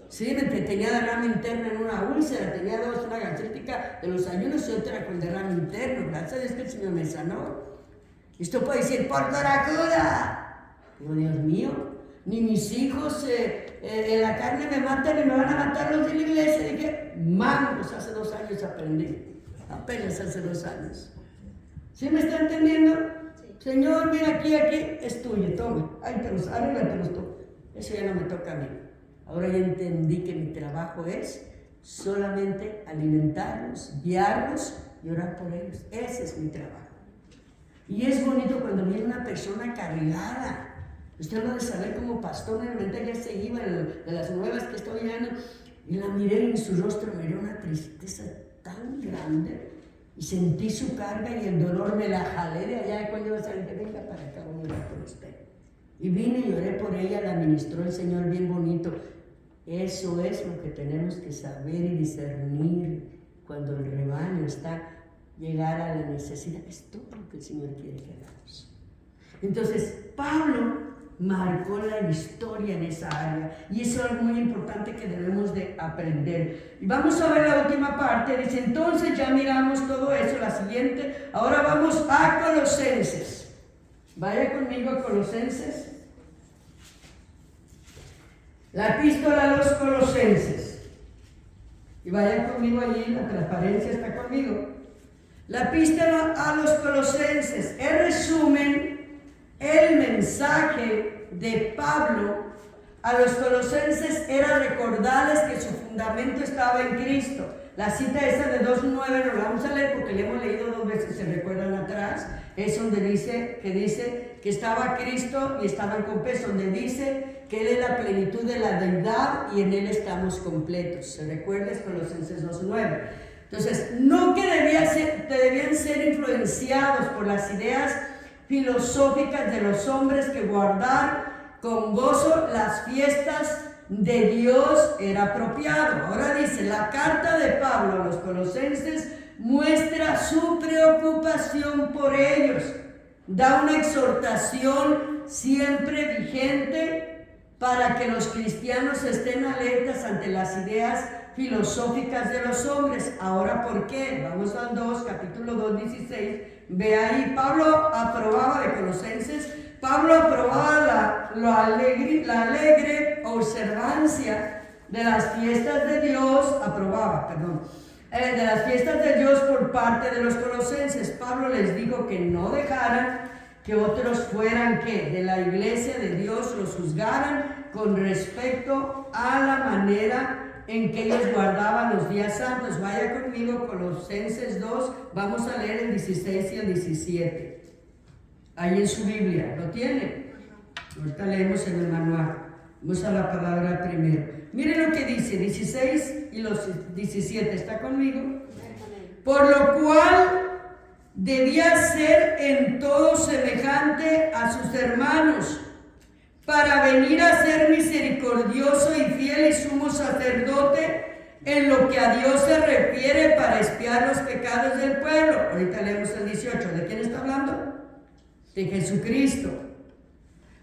Sí, tenía derrame interno en una úlcera, tenía 2, una gastrítica de los ayunos y otra con derrame interno. Gracias a Dios que el Señor me sanó. Y esto puede decir, por Coracuda. Digo, Dios mío, ni mis hijos en la carne me matan y me van a matar los de la iglesia. Dije, mangos, hace 2 años aprendí, apenas hace 2 años. ¿Sí me está entendiendo? Sí. Señor, mira aquí, es tuyo, toma, arréglatelos tú. Eso ya no me toca a mí. Ahora ya entendí que mi trabajo es solamente alimentarlos, guiarlos y orar por ellos. Ese es mi trabajo. Y es bonito cuando viene una persona cargada. Usted lo de saber como pastor, realmente ya se iba de las nuevas que estoy oyendo, y la miré en su rostro, miré una tristeza tan grande. Y sentí su carga y el dolor, me la jalé de allá. Y cuando iba a salir, dije, venga para acá, voy a orar por usted. Y vine y oré por ella, la ministró el Señor bien bonito. Eso es lo que tenemos que saber y discernir cuando el rebaño está llegar a la necesidad. Es todo lo que el Señor quiere que hagamos. Entonces, Pablo marcó la historia en esa área y eso es muy importante que debemos de aprender. Y vamos a ver la última parte. Dice, entonces ya miramos todo eso, la siguiente. Ahora vamos a Colosenses. Vaya conmigo a Colosenses. La epístola a los Colosenses. Y vaya conmigo allí, la transparencia está conmigo. La epístola a los Colosenses. El resumen, el mensaje de Pablo a los Colosenses era recordarles que su fundamento estaba en Cristo. La cita esa de 2:9 no la vamos a leer porque la hemos leído 2 veces, se recuerdan atrás. Es donde dice que estaba Cristo y estaban completos, donde dice que Él es la plenitud de la deidad y en Él estamos completos. ¿Se recuerda? Es Colosenses 2:9. Entonces, no que debían ser influenciados por las ideas filosóficas de los hombres que guardar con gozo las fiestas de Dios era apropiado. Ahora dice, la carta de Pablo a los Colosenses muestra su preocupación por ellos, da una exhortación siempre vigente para que los cristianos estén alertas ante las ideas filosóficas de los hombres. Ahora, ¿por qué? Vamos al 2, capítulo 2, 16. Ve ahí, Pablo aprobaba de Colosenses. Pablo aprobaba la alegre observancia de las fiestas de Dios, de las fiestas de Dios por parte de los colosenses. Pablo les dijo que no dejaran que otros fueran que de la iglesia de Dios los juzgaran con respecto a la manera en que ellos guardaban los días santos. Vaya conmigo, Colosenses 2, vamos a leer el 16 y el 17. Ahí en su Biblia, ¿lo tiene? Ahorita leemos en el manual. Vamos a la palabra primero. Miren lo que dice, 16 y los 17. ¿Está conmigo? Por lo cual debía ser en todo semejante a sus hermanos, para venir a ser misericordioso y fiel y sumo sacerdote en lo que a Dios se refiere para expiar los pecados del pueblo. Ahorita leemos el 18. ¿De quién está hablando? De Jesucristo.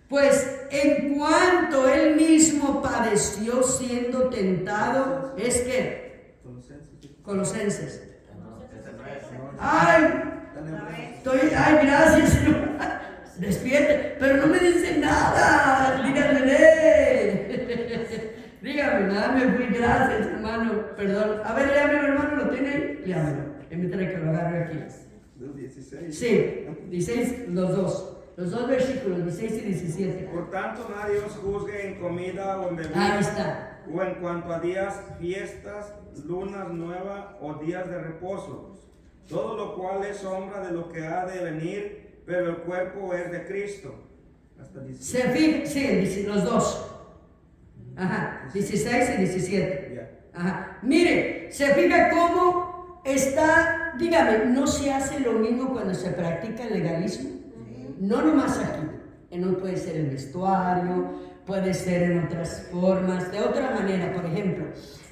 Pues en cuanto Él mismo padeció siendo tentado, es que Colosenses. Ay, gracias, Señor. Despierte, pero no me dice nada. Dígame, nada, me fui. Gracias, hermano. Perdón. A ver, léamelo, hermano, ¿lo tiene ahí? Léamelo. Permítame que lo agarre aquí. 16. Sí, 16, los dos versículos, 16 y 17. Por tanto, nadie os juzgue en comida o en bebida. Ahí está. O en cuanto a días, fiestas, lunas nuevas o días de reposo. Todo lo cual es sombra de lo que ha de venir, pero el cuerpo es de Cristo. Hasta 17. Se fija, sí, los dos. Ajá, 16 y 17. Ajá. Mire, se fija cómo está, dígame, ¿no se hace lo mismo cuando se practica el legalismo? No nomás aquí, puede ser el vestuario, puede ser en otras formas, de otra manera, por ejemplo.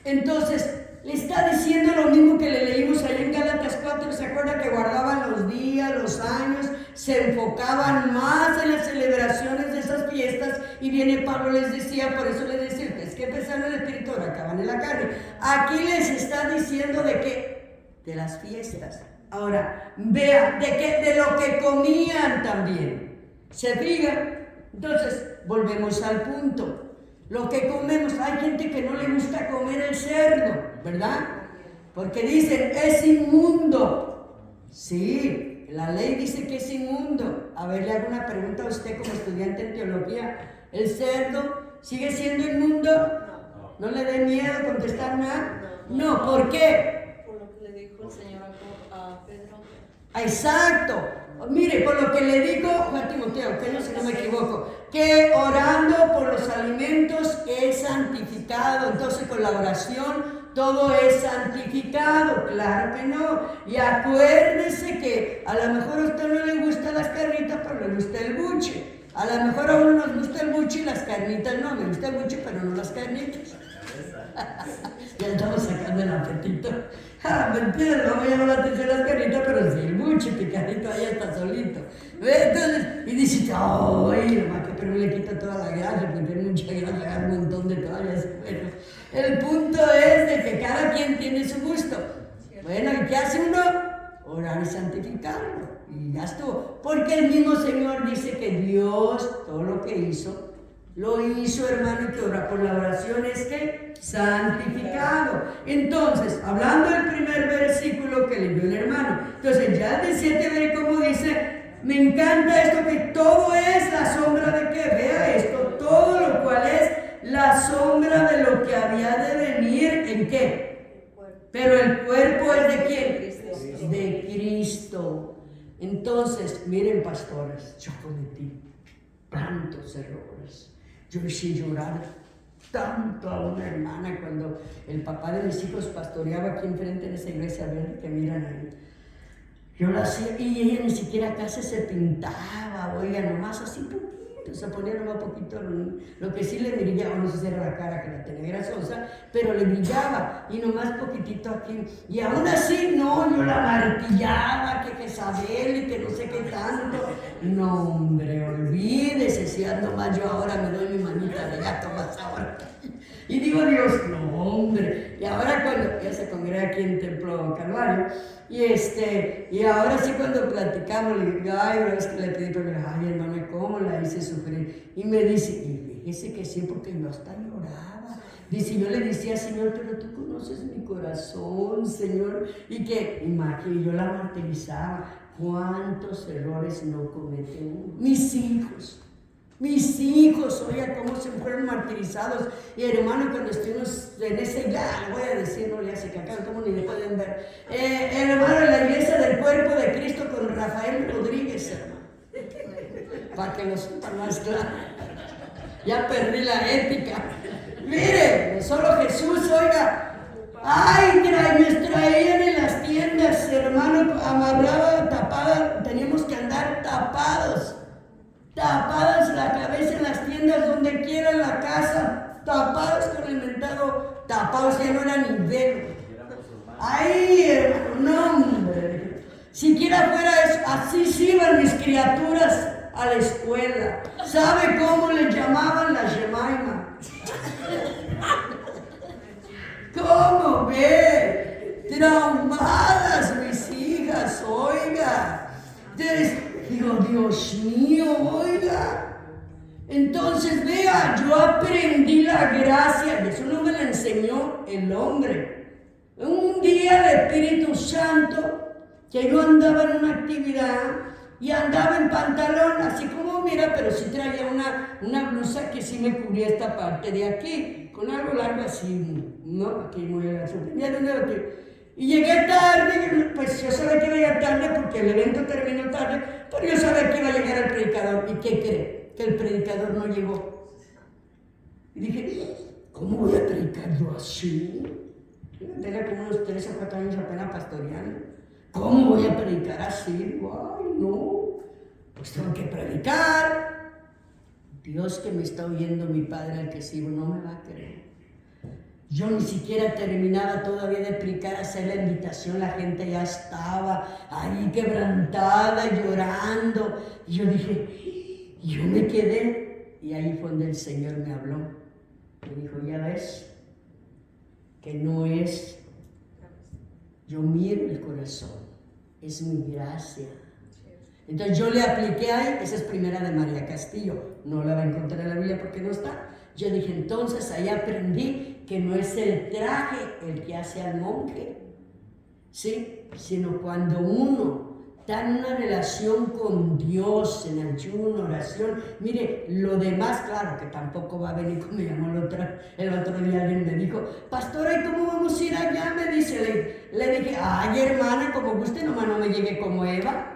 Entonces, le está diciendo lo mismo que le leímos ahí en Gálatas 4, ¿se acuerda que guardaban los días, los años, se enfocaban más en las celebraciones de esas fiestas? Y viene Pablo, les decía, por eso les decía, es que empezaron el espíritu, ahora acaban en la carne. Aquí les está diciendo de qué, de las fiestas. Ahora, vea, de lo que comían también. ¿Se fijan? Entonces, volvemos al punto. Lo que comemos, hay gente que no le gusta comer el cerdo, ¿verdad? Porque dicen, es inmundo. Sí, la ley dice que es inmundo. A ver, le hago una pregunta a usted como estudiante en teología. ¿El cerdo sigue siendo inmundo? No. ¿No le dé miedo contestar nada? No, ¿por qué? Por lo que le dijo el Señor a Pedro. Exacto. Mire, por lo que le digo a Timoteo, que no, si no me equivoco, que orando por los alimentos es santificado. Entonces, con la oración todo es santificado, claro que no. Y acuérdese que a lo mejor a usted no le gustan las carnitas, pero le gusta el buche. A lo mejor a uno nos gusta el buche y las carnitas no. Me gusta el buche, pero no las carnitas. Ya estamos sacando el apetito. Mentira, no me llama la atención las carnitas, pero sí el buche picadito ahí está solito. Entonces, y dice, ay, nomás que pero le quita toda la grasa, porque tiene mucha grasa, agarra un montón de toallas. Bueno, el punto es de que cada quien tiene su gusto. Bueno, ¿y qué hace uno? Orar y santificarlo. Y ya estuvo. Porque el mismo Señor dice que Dios, todo lo que hizo, lo hizo, hermano, y que orar por la oración es que santificado. Entonces, hablando del primer versículo que leyó el hermano, entonces ya el 17 ve cómo dice, me encanta esto, que todo es la sombra de que, vea esto, todo lo cual es la sombra de lo que había de venir, ¿en qué? Pero el cuerpo es de quién? De Cristo. Entonces, miren, pastores, yo cometí tantos errores. Yo hice llorar tanto a una hermana cuando el papá de mis hijos pastoreaba aquí enfrente de esa iglesia verde que miran ahí. Yo la hacía y ella ni siquiera casi se pintaba, oiga, nomás así poquito, se ponía nomás poquito, lo que sí le brillaba, no sé si era la cara que la tenía grasosa, pero le brillaba y nomás poquitito aquí. Y aún así, no, yo la martillaba, que Jezabel y que no sé qué tanto. No, hombre, olvídese, si ando más yo ahora me doy mi manita de gato más ahora. Y digo, Dios, no, hombre. Y ahora cuando ya se congrega aquí en Templo Calvario, y ahora sí cuando platicamos, le digo, ay, una vez que le pedí, pero ay, hermana, ¿cómo la hice sufrir? Y me dice, y fíjese que sí, porque yo hasta lloraba. Dice, yo le decía, Señor, pero tú conoces mi corazón, Señor. Y que, imagínate, yo la martirizaba. ¿Cuántos errores no cometen mis hijos? Mis hijos, oiga, cómo se fueron martirizados. Y hermano, cuando estuvimos en ese, ya voy a decir, no le hace caca, como ni le pueden ver. Hermano, en la iglesia del cuerpo de Cristo con Rafael Rodríguez, hermano. Para que lo sepan más claro. Ya perdí la ética. Mire, solo Jesús, oiga. Ay, nos traían en las tiendas, hermano, amarrada, tapada, teníamos que andar tapados la cabeza en las tiendas, donde quiera en la casa, tapados con el mentado, tapados, ya no era ni velo. Ay, hermano, no, hombre, siquiera fuera eso, así sí iban mis criaturas a la escuela. ¿Sabe cómo les llamaban la Jemaima? ¿Cómo ve? Traumadas mis hijas, oiga. Digo, Dios mío, oiga. Entonces, vea, yo aprendí la gracia, y eso no me la enseñó el hombre. Un día el Espíritu Santo, que yo andaba en una actividad y andaba en pantalón, así como mira, pero sí traía una blusa que sí me cubría esta parte de aquí, con algo largo así, ¿no? Aquí muy largo. Y llegué tarde, pues yo sabía que iba a llegar tarde porque el evento terminó tarde, pero yo sabía que iba a llegar el predicador. ¿Y qué cree? Que el predicador no llegó. Y dije, ¿cómo voy a predicar yo así? Tenía como unos 3 o 4 años apenas pastoreando. ¿Cómo voy a predicar así? Ay, no, pues tengo que predicar. Dios que me está oyendo, mi Padre al que sigo, no me va a creer. Yo ni siquiera terminaba todavía de predicar, hacer la invitación, la gente ya estaba ahí quebrantada, llorando. Y yo dije, yo me quedé, y ahí fue donde el Señor me habló. Me dijo, ya ves, que no es, yo miro el corazón, es mi gracia. Entonces yo le apliqué ahí, esa es primera de María Castillo, no la va a encontrar en la Biblia porque no está. Yo dije, entonces ahí aprendí que no es el traje el que hace al monje, ¿sí? Sino cuando uno está en una relación con Dios, en ayuno, oración. Mire, lo demás, claro, que tampoco va a venir, como me llamó el otro día alguien me dijo, pastora, ¿y cómo vamos a ir allá? Me dice, le dije, ay, hermana, como guste, nomás no me llegue como Eva.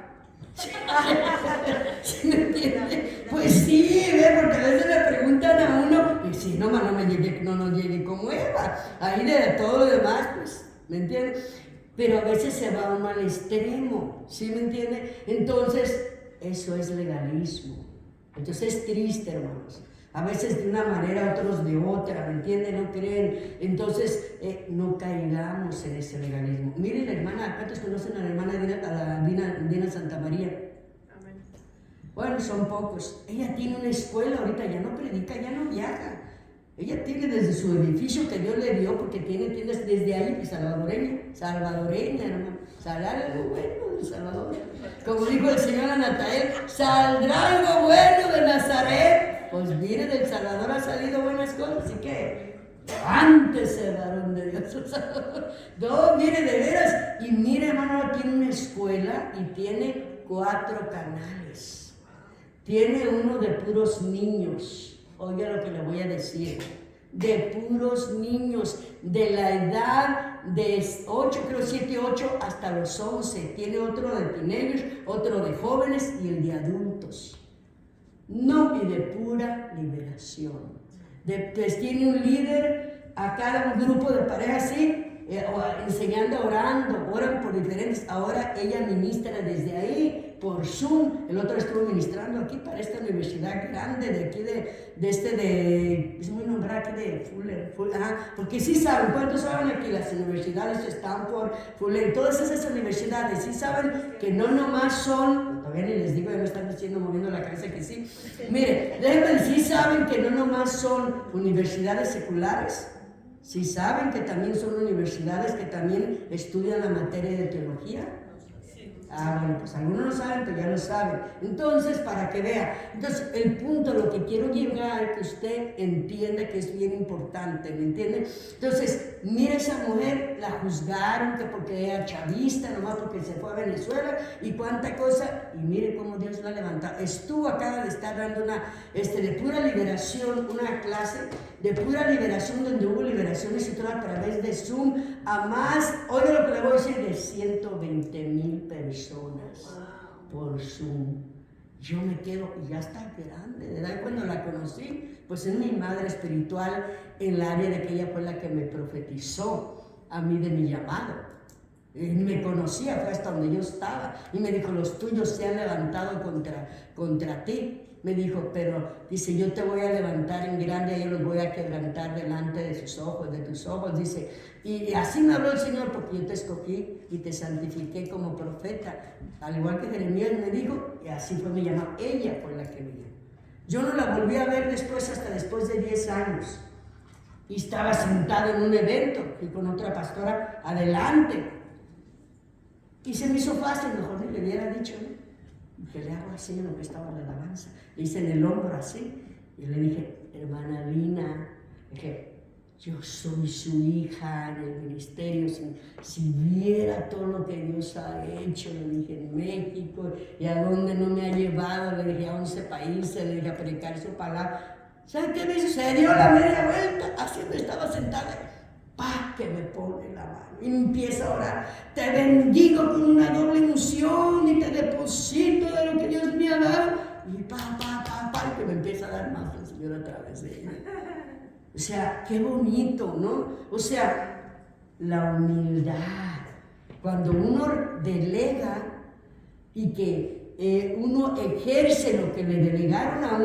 ¿Sí me entiende? Pues sí, porque a veces le preguntan a uno, y sí, si no, no nos llegue como Eva. Ahí de todo lo demás, pues, ¿me entiendes? Pero a veces se va uno al extremo, ¿sí me entiende? Entonces, eso es legalismo. Entonces es triste, hermanos. A veces de una manera, otros de otra, ¿me entienden? No creen. Entonces, no caigamos en ese legalismo. Miren la hermana, ¿cuántos conocen a la hermana Dina Santa María? Amén. Bueno, son pocos. Ella tiene una escuela ahorita, ya no predica, ya no viaja. Ella tiene desde su edificio que Dios le dio, porque tiene tiendas desde ahí, salvadoreña, hermano. Saldrá algo bueno de Salvador. Como dijo el Señor a Natael, saldrá algo bueno de Nazaret. Pues mire, del Salvador ha salido buenas cosas, así que levántese, varón de Dios. No, mire, de veras. Y mire, hermano, tiene una escuela y tiene 4 canales. Tiene uno de puros niños. Oiga lo que le voy a decir. De puros niños, de la edad de 8, creo 7, 8 hasta los 11. Tiene otro de teenagers, otro de jóvenes y el de adultos. No, y de pura liberación. Pues tiene un líder a cada grupo de parejas, sí, enseñando, oran por diferentes. Ahora ella ministra desde ahí por Zoom. El otro estuvo ministrando aquí para esta universidad grande de aquí es muy nombrada aquí de Fuller, porque sí saben, ¿cuántos saben aquí? Las universidades de Stanford, Fuller, todas esas universidades, sí saben que no nomás son, todavía ni les digo, ya me están diciendo, moviendo la cabeza que sí. Mire, déjenme, sí saben que no nomás son universidades seculares. Si saben que también son universidades que también estudian la materia de teología. Bueno, pues algunos no saben, pero ya lo saben. Entonces, para que vea. Entonces, el punto, lo que quiero llegar, que usted entienda que es bien importante, ¿me entiende? Entonces, mire esa mujer, la juzgaron que porque era chavista, nomás porque se fue a Venezuela y cuánta cosa, y mire cómo Dios la levantó. Acaba de estar dando una, de pura liberación, una clase de pura liberación, donde hubo liberaciones y todo a través de Zoom, a más, oiga lo que le voy a decir, de 120,000 personas por Zoom. Yo me quedo, y ya está grande de edad. Cuando la conocí, pues es mi madre espiritual en el área de que ella fue la que me profetizó a mí de mi llamado. Me conocía, fue hasta donde yo estaba, y me dijo, los tuyos se han levantado contra ti. Me dijo, pero dice, yo te voy a levantar en grande, yo los voy a quebrantar delante de sus ojos, de tus ojos, dice. Y así me habló el Señor, porque yo te escogí y te santifiqué como profeta, al igual que Jeremías me dijo, y así fue mi llamado. Ella fue la que me llamó. Yo no la volví a ver después, hasta después de 10 años. Y estaba sentado en un evento, y con otra pastora adelante. Y se me hizo fácil, mejor ni le hubiera dicho, ¿no? Que le hago así en lo que estaba la alabanza. Le hice en el hombro así. Y le dije, hermana Lina, dije, yo soy su hija en el ministerio. Si viera todo lo que Dios ha hecho, le dije, en México, y a dónde no me ha llevado, le dije, a 11 países, le dije, a predicar su palabra. ¿Saben qué me hizo? Se dio la media vuelta, así donde estaba sentada. Que me pone la mano y empieza a orar. Te bendigo con una doble unción y te deposito de lo que Dios me ha dado. Y y que me empieza a dar más el Señor a través de ella. O sea, qué bonito, ¿no? O sea, la humildad. Cuando uno delega y que uno ejerce lo que le delegaron a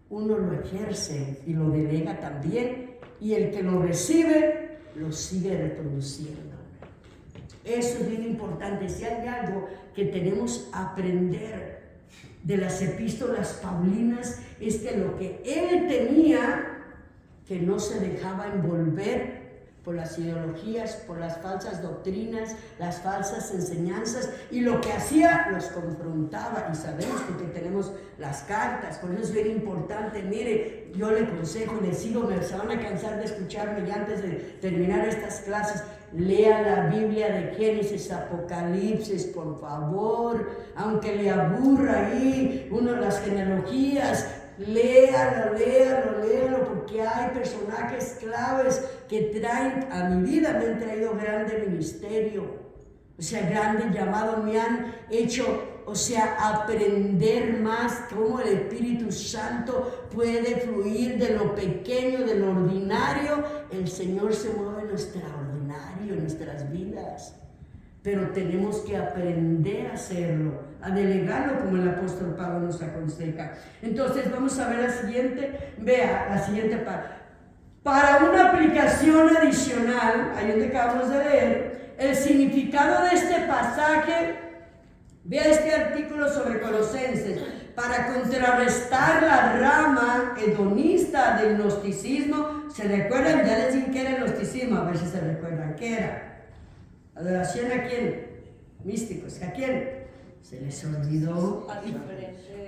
uno lo ejerce y lo delega también. Y el que lo recibe, lo sigue reproduciendo. Eso es bien importante. Si hay algo que tenemos que aprender de las epístolas paulinas, es que lo que él tenía, que no se dejaba envolver por las ideologías, por las falsas doctrinas, las falsas enseñanzas, y lo que hacía, los confrontaba, y sabemos porque tenemos las cartas. Por eso es bien importante. Mire, yo le aconsejo, le sigo, se van a cansar de escucharme ya antes de terminar estas clases. Lea la Biblia de Génesis, Apocalipsis, por favor, aunque le aburra ahí las genealogías. Léalo, porque hay personajes claves que traen a mi vida, me han traído grande ministerio, o sea, grande llamado, me han hecho o sea, aprender más cómo el Espíritu Santo puede fluir de lo pequeño, de lo ordinario. El Señor se mueve en lo extraordinario, en nuestras vidas. Pero tenemos que aprender a hacerlo, a delegarlo como el apóstol Pablo nos aconseja. Entonces vamos a ver la siguiente, vea la siguiente parte. Para una aplicación adicional, ahí donde acabamos de leer, el significado de este pasaje, vea este artículo sobre Colosenses, para contrarrestar la rama hedonista del gnosticismo. ¿Se recuerdan? Ya les dije que era el gnosticismo, a ver si se recuerdan qué era. ¿Adoración a quién? Místicos. ¿A quién? Se les olvidó.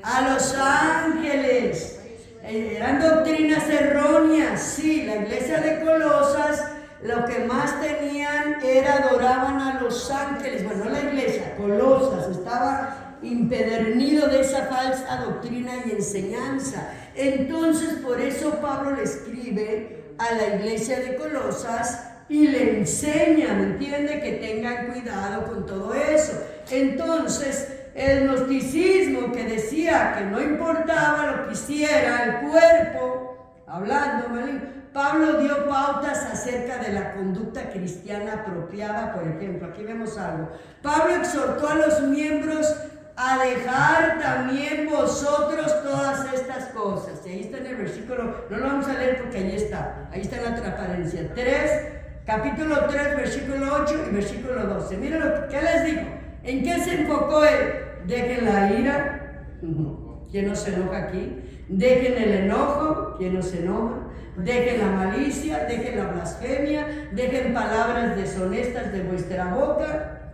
A los ángeles. Eran doctrinas erróneas. Sí, la iglesia de Colosas lo que más tenían era adoraban a los ángeles. Bueno, la iglesia, Colosas, estaba impedernido de esa falsa doctrina y enseñanza. Entonces, por eso Pablo le escribe a la iglesia de Colosas y le enseña, ¿me entiende? Que tengan cuidado con todo eso. Entonces, el gnosticismo que decía que no importaba lo que hiciera el cuerpo, hablando maligno, Pablo dio pautas acerca de la conducta cristiana apropiada. Por ejemplo, aquí vemos algo. Pablo exhortó a los miembros a dejar también vosotros todas estas cosas. Y ahí está en el versículo, no lo vamos a leer porque ahí está en la transparencia. Capítulo 3, versículo 8 y versículo 12. Miren lo que les digo. ¿En qué se enfocó él? Dejen la ira. ¿Quién no se enoja aquí? Dejen el enojo. ¿Quién no se enoja? Dejen la malicia, dejen la blasfemia, dejen palabras deshonestas de vuestra boca.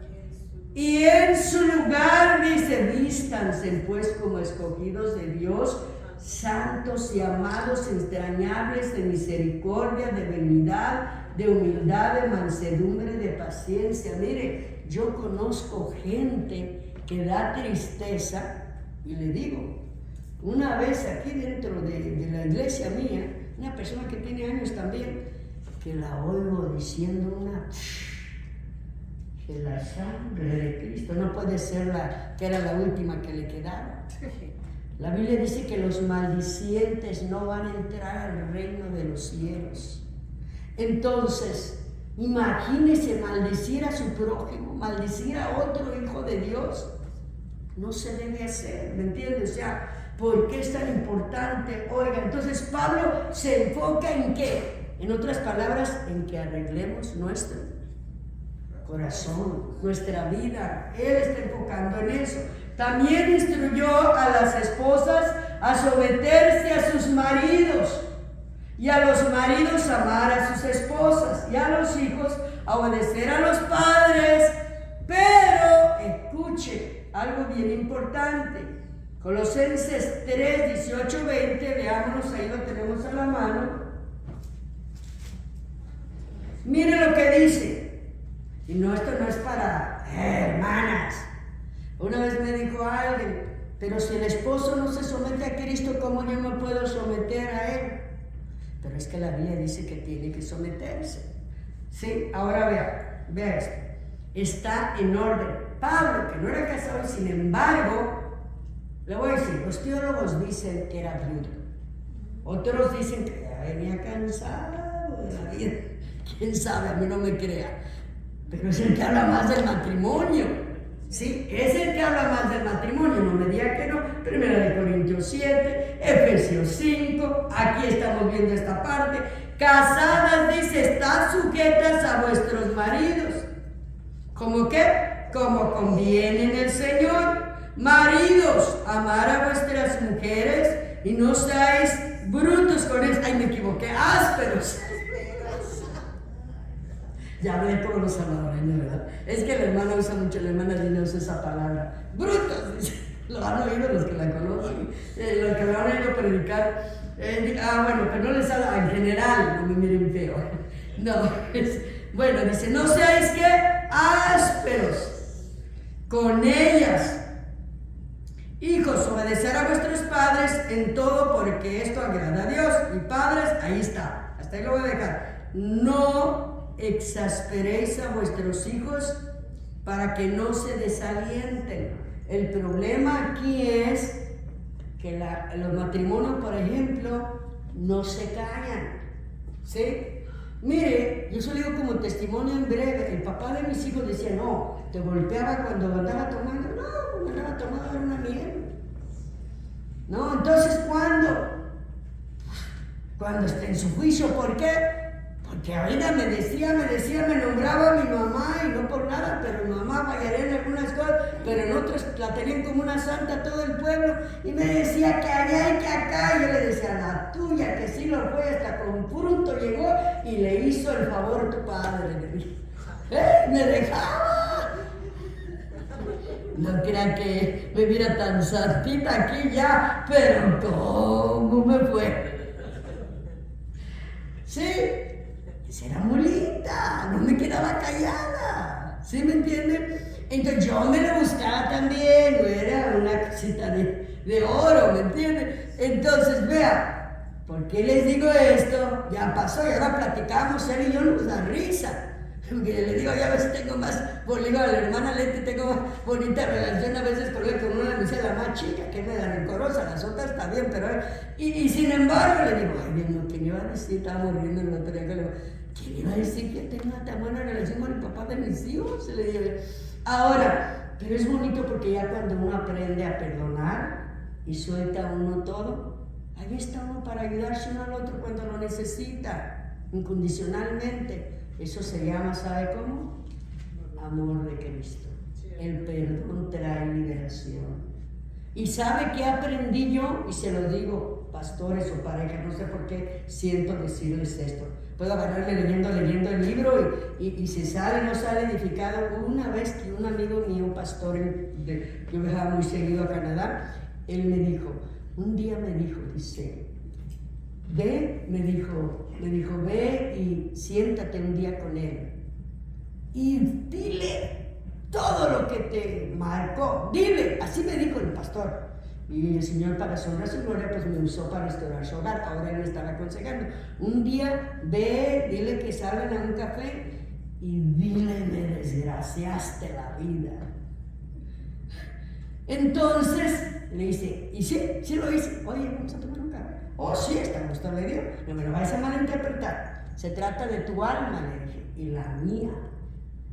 Y en su lugar dice, vístanse pues como escogidos de Dios, santos y amados, entrañables, de misericordia, de benignidad, de humildad, de mansedumbre, de paciencia. Mire, yo conozco gente que da tristeza, y le digo, una vez aquí dentro de la iglesia mía, una persona que tiene años también, que la oigo diciendo que la sangre de Cristo no puede ser la que era la última que le quedaba. La Biblia dice que los maldicientes no van a entrar al reino de los cielos. Entonces, imagínese maldecir a su prójimo, maldecir a otro hijo de Dios. No se debe hacer, ¿me entiendes? O sea, ¿por qué es tan importante? Oiga, entonces Pablo se enfoca en ¿qué? En otras palabras, en que arreglemos nuestro corazón, nuestra vida. Él está enfocando en eso. También instruyó a las esposas a someterse a sus maridos, y a los maridos a amar a sus esposas, y a los hijos a obedecer a los padres. Pero, escuche, algo bien importante. Colosenses 3, 18, 20, veámonos, ahí lo tenemos a la mano. Mire lo que dice. Y no, esto no es para hermanas. Una vez me dijo alguien, pero si el esposo no se somete a Cristo, ¿cómo yo me puedo someter a él? Pero es que la Biblia dice que tiene que someterse. Sí, ahora vea esto. Está en orden. Pablo, que no era casado, sin embargo, le voy a decir, los teólogos dicen que era viudo. Otros dicen que ya venía cansado de la vida. ¿Quién sabe? A mí no me crea. Pero es el que habla más del matrimonio. Sí, es el que habla más del matrimonio, no me diga que no. 1 Corintios 7, Efesios 5, aquí estamos viendo esta parte. Casadas, dice, estad sujetas a vuestros maridos. ¿Cómo qué? Como conviene en el Señor. Maridos, amar a vuestras mujeres y no seáis brutos con ellos. Ay, me equivoqué, ásperos. Ya hablé como los salvadoreños, ¿verdad? Es que la hermana usa mucho, la hermana Dina usa esa palabra. Brutos, dice. Lo han oído los que la conocen, los que lo han oído predicar. Bueno, pero no les habla en general, no me miren feo. No, bueno, dice, no seáis que ásperos con ellas. Hijos, obedecer a vuestros padres en todo, porque esto agrada a Dios. Y padres, ahí está, hasta ahí lo voy a dejar. No exasperéis a vuestros hijos para que no se desalienten. El problema aquí es que los matrimonios, por ejemplo, no se callan, ¿sí? Mire, yo solo digo como testimonio en breve, el papá de mis hijos decía, no, te golpeaba cuando andaba tomando, no, cuando andaba tomando era una mierda. No, entonces, cuando esté en su juicio, ¿por qué? Porque ahorita me decía, me nombraba a mi mamá y no por nada, pero mi mamá fallaría en algunas cosas, pero en otras la tenían como una santa todo el pueblo y me decía que allá y que acá, y yo le decía, la tuya, que sí lo fue, hasta con fruto llegó y le hizo el favor tu padre, le dijo. Me dejaba. No crean que me viera tan santita aquí ya, pero ¿cómo me fue? Sí. Era muy linda, no me quedaba callada, ¿sí me entienden? Entonces yo me la buscaba también, no era una cosita de oro, ¿me entienden? Entonces, vea, ¿por qué les digo esto? Ya pasó y ahora platicamos, él y yo nos da risa. Porque le digo, ya a veces tengo más, pues le digo a la hermana Leti, tengo más bonita relación a veces con ella, con una de mis hijas, la más chica, que es media rencorosa, las otras está bien, pero y sin embargo le digo, ay, bien, ¿quién iba a decir? Estábamos riendo el otro día que le digo, ¿quién iba a decir que tengo una tan buena relación con el papá de mis hijos? Se le digo, ahora, pero es bonito porque ya cuando uno aprende a perdonar y suelta a uno todo, ahí está uno para ayudarse uno al otro cuando lo necesita, incondicionalmente. Eso se llama, ¿sabe cómo? Amor de Cristo. El perdón trae liberación. ¿Y sabe qué aprendí yo? Y se lo digo, pastores o parejas, no sé por qué siento decirles esto. Puedo agarrarme leyendo el libro y si sale, no sale edificado. Una vez que un amigo mío, pastor, yo viajaba muy seguido a Canadá, él me dijo, un día me dijo, dice, ve, me dijo, ve y siéntate un día con él y dile todo lo que te marcó, dile, así me dijo el pastor. Y el Señor, para su honra y su gloria, pues me usó para restaurar su hogar. Ahora él me estaba aconsejando, un día ve, dile que salgan a un café y dile, me desgraciaste la vida. Entonces le dice, y sí lo hice, oye, vamos a tomar un café. Oh, sí, hasta gusto le dio. No me lo vais a malinterpretar. Se trata de tu alma, le dije, y la mía.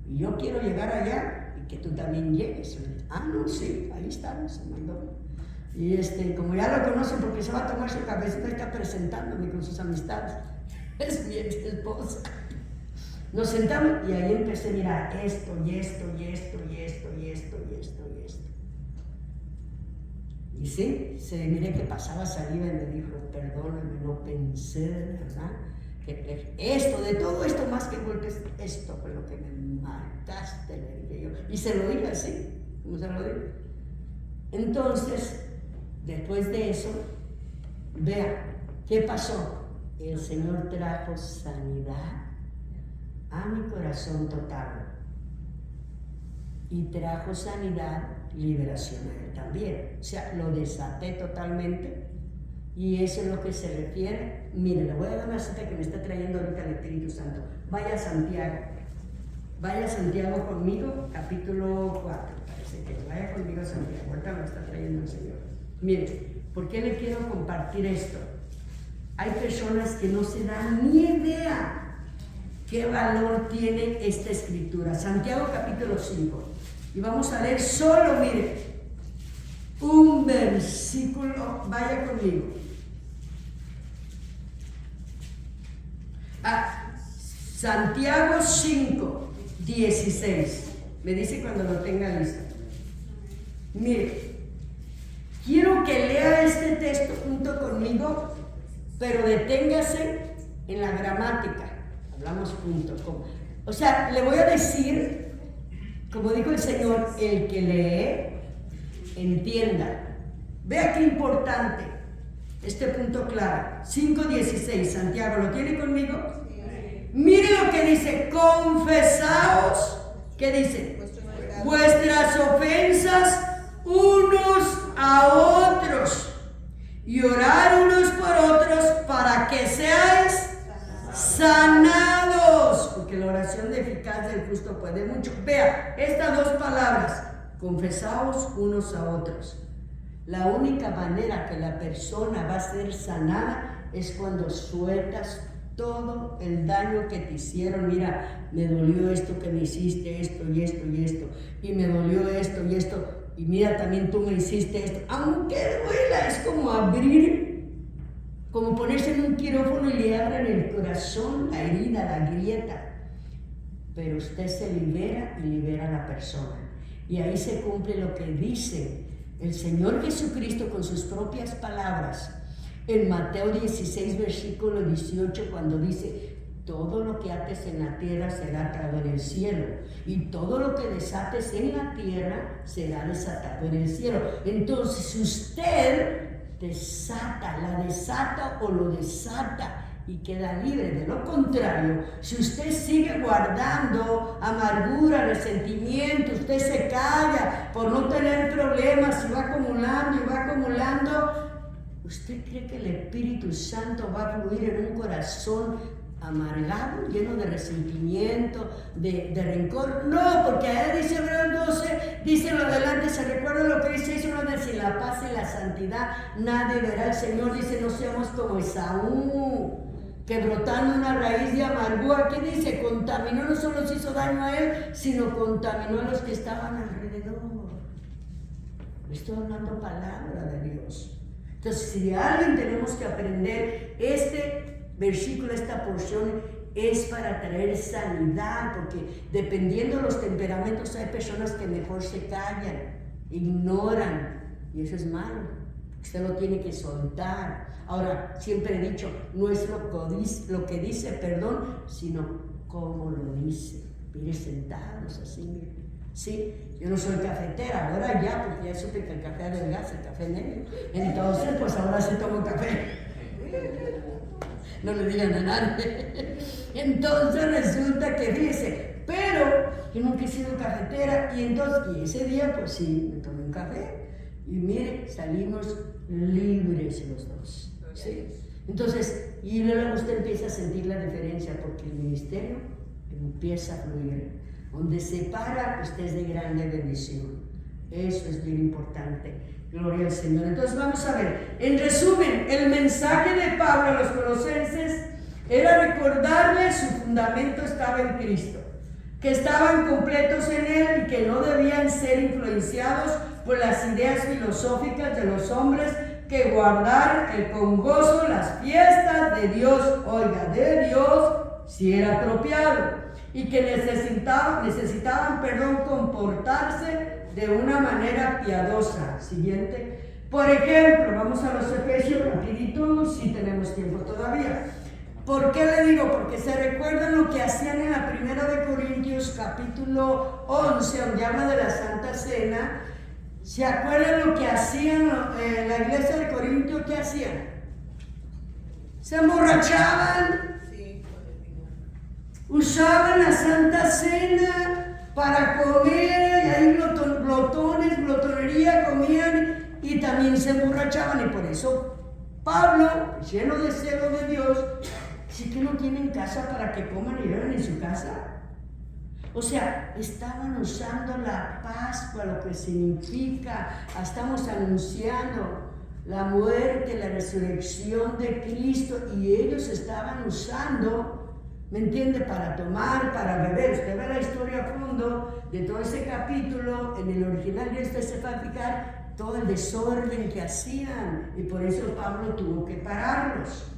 Y yo quiero llegar allá y que tú también llegues. Ah, no, sí, ahí estamos, se mandó. Y como ya lo conocen porque se va a tomar su cabecita, está presentándome con sus amistades. Es mi ex esposa. Nos sentamos y ahí empecé a mirar esto y esto y esto y esto y esto y esto y esto. Y sí, miré que pasaba saliva y me dijo, perdóname, no pensé de verdad que esto, de todo esto más que golpes, esto fue lo que me mataste, le dije yo. Y se lo dije así, como se lo dije. Entonces, después de eso, vea, ¿qué pasó? El Señor trajo sanidad a mi corazón total. Y trajo sanidad, liberación a él también. O sea, lo desaté totalmente. Y eso es lo que se refiere. Mire, le voy a dar una cita que me está trayendo ahorita el Espíritu Santo. Vaya a Santiago. Vaya a Santiago conmigo, capítulo 4. Parece que vaya conmigo a Santiago. Ahorita me está trayendo el Señor. Mire, ¿por qué le quiero compartir esto? Hay personas que no se dan ni idea qué valor tiene esta escritura. Santiago capítulo 5. Y vamos a leer solo, mire, un versículo. Vaya conmigo. Santiago 5, 16. Me dice cuando lo tenga listo. Mire, quiero que lea este texto junto conmigo, pero deténgase en la gramática. Hablamos punto. O sea, le voy a decir, como dijo el Señor, el que lee, entienda. Vea qué importante este punto claro. 5:16, Santiago, ¿lo tiene conmigo? Sí. Mire lo que dice, confesaos, ¿qué dice? Vuestras ofensas unos a otros y orar unos por otros para que seáis sanados, porque la oración eficaz del justo puede mucho. Vea, estas dos palabras, confesaos unos a otros. La única manera que la persona va a ser sanada es cuando sueltas todo el daño que te hicieron. Mira, me dolió esto que me hiciste, esto y esto y esto, y me dolió esto y esto, y mira, también tú me hiciste esto. Aunque duela, es como abrir, como ponerse en un quirófano y le abren el corazón, la herida, la grieta. Pero usted se libera y libera a la persona. Y ahí se cumple lo que dice el Señor Jesucristo con sus propias palabras en Mateo 16, versículo 18, cuando dice: todo lo que ates en la tierra será atado en el cielo, y todo lo que desates en la tierra será desatado en el cielo. Entonces usted la desata o lo desata y queda libre. De lo contrario, si usted sigue guardando amargura, resentimiento, usted se calla por no tener problemas y va acumulando y va acumulando, ¿usted cree que el Espíritu Santo va a fluir en un corazón amargado, lleno de resentimiento, de rencor? No, porque ahí dice Hebreos 12, dice lo adelante, se recuerda lo que dice uno de: si la paz y la santidad nadie verá al Señor. Dice: no seamos como Esaú, que brotando una raíz de amargura, ¿qué dice? Contaminó, no solo se hizo daño a él, sino contaminó a los que estaban alrededor. Estoy hablando palabra de Dios. Entonces, si de alguien tenemos que aprender, este versículo, esta porción, es para traer sanidad, porque dependiendo de los temperamentos hay personas que mejor se callan, ignoran, y eso es malo. Usted lo tiene que soltar. Ahora, siempre he dicho, no es lo que dice, perdón, sino cómo lo dice. Mire, sentados así, mire. Sí, yo no soy cafetera, ahora ya, porque ya supe que el café adelgaza, el café negro. Entonces, pues ahora sí tomo café. No le digan a nadie. Entonces resulta que dice, pero yo nunca he sido cafetera, y ese día, pues sí, me tomé un café. Y mire, salimos libres los dos. ¿Sí? Entonces, y luego usted empieza a sentir la diferencia, porque el ministerio empieza a fluir. Donde se para, usted es de grande bendición. Eso es bien importante. Gloria al Señor. Entonces vamos a ver. En resumen, el mensaje de Pablo a los colosenses era recordarles su fundamento estaba en Cristo, que estaban completos en Él y que no debían ser influenciados por las ideas filosóficas de los hombres, que guardar con gozo las fiestas de Dios, oiga, de Dios, si era apropiado, y que necesitaban comportarse de una manera piadosa. Siguiente. Por ejemplo, vamos a los Efesios rapidito, si tenemos tiempo todavía. ¿Por qué le digo? Porque se recuerdan lo que hacían en la 1 de Corintios capítulo 11, donde habla de la Santa Cena. ¿Se acuerdan lo que hacían en la iglesia de Corintio? ¿Qué hacían? Se emborrachaban, usaban la Santa Cena para comer, y ahí glotonería, comían y también se emborrachaban. Y por eso Pablo, lleno de celo de Dios, sí que no tienen casa para que coman y beban en su casa. O sea, estaban usando la Pascua, lo que significa, estamos anunciando la muerte, la resurrección de Cristo, y ellos estaban usando, ¿me entiende?, para tomar, para beber. Usted ve la historia a fondo de todo ese capítulo, en el original ya usted se va a fijar todo el desorden que hacían, y por eso Pablo tuvo que pararlos.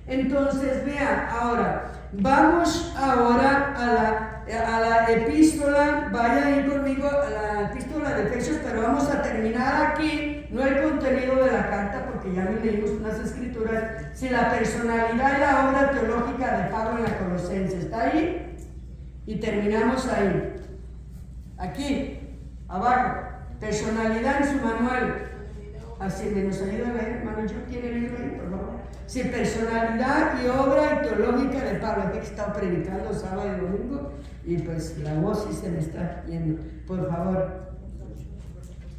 Entonces, vean, ahora, vamos ahora a la epístola, vaya a ir conmigo a la epístola de Efesios, pero vamos a terminar aquí, no el contenido de la carta, porque ya leímos unas escrituras, sino la personalidad y la obra teológica de Pablo en la Colosenses. ¿Está ahí? Y terminamos ahí. Aquí, abajo, personalidad en su manual. Así que nos ayuda a ver, hermano, yo tiene el libro ahí, por favor. Sí, personalidad y obra teológica de Pablo. Aquí he estado predicando sábado y domingo y pues la voz sí se me está yendo. Por favor.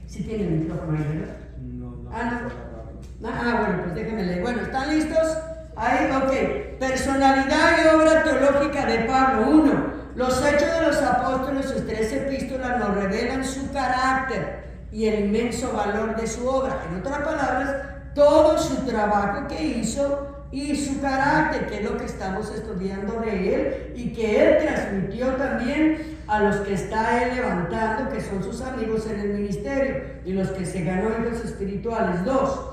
¿Sí tiene el micrófono ahí, verdad? No. Bueno, pues déjenme leer. Bueno, ¿están listos? Ahí, ok. Personalidad y obra teológica de Pablo. 1. Los hechos de los apóstoles, sus 3 epístolas, nos revelan su carácter. carácter y el inmenso valor de su obra. En otras palabras, todo su trabajo que hizo y su carácter, que es lo que estamos estudiando de él y que él transmitió también a los que está él levantando, que son sus amigos en el ministerio y los que se ganó hijos espirituales. 2.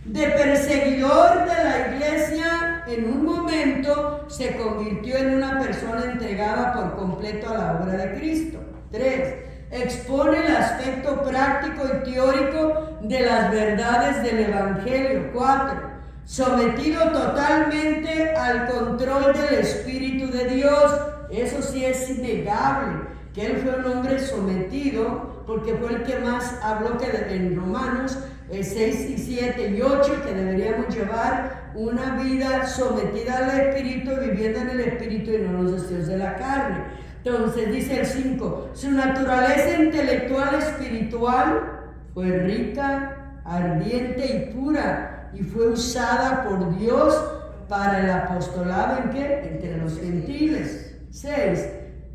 De perseguidor de la iglesia, en un momento se convirtió en una persona entregada por completo a la obra de Cristo. 3. Expone el aspecto práctico y teórico de las verdades del Evangelio. 4. Sometido totalmente al control del Espíritu de Dios. Eso sí es innegable, que él fue un hombre sometido, porque fue el que más habló que en Romanos 6 y 7 y 8, que deberíamos llevar una vida sometida al Espíritu, viviendo en el Espíritu y no los deseos de la carne. Entonces dice el 5, su naturaleza intelectual espiritual fue rica, ardiente y pura, y fue usada por Dios para el apostolado, ¿en qué? Entre los gentiles. 6.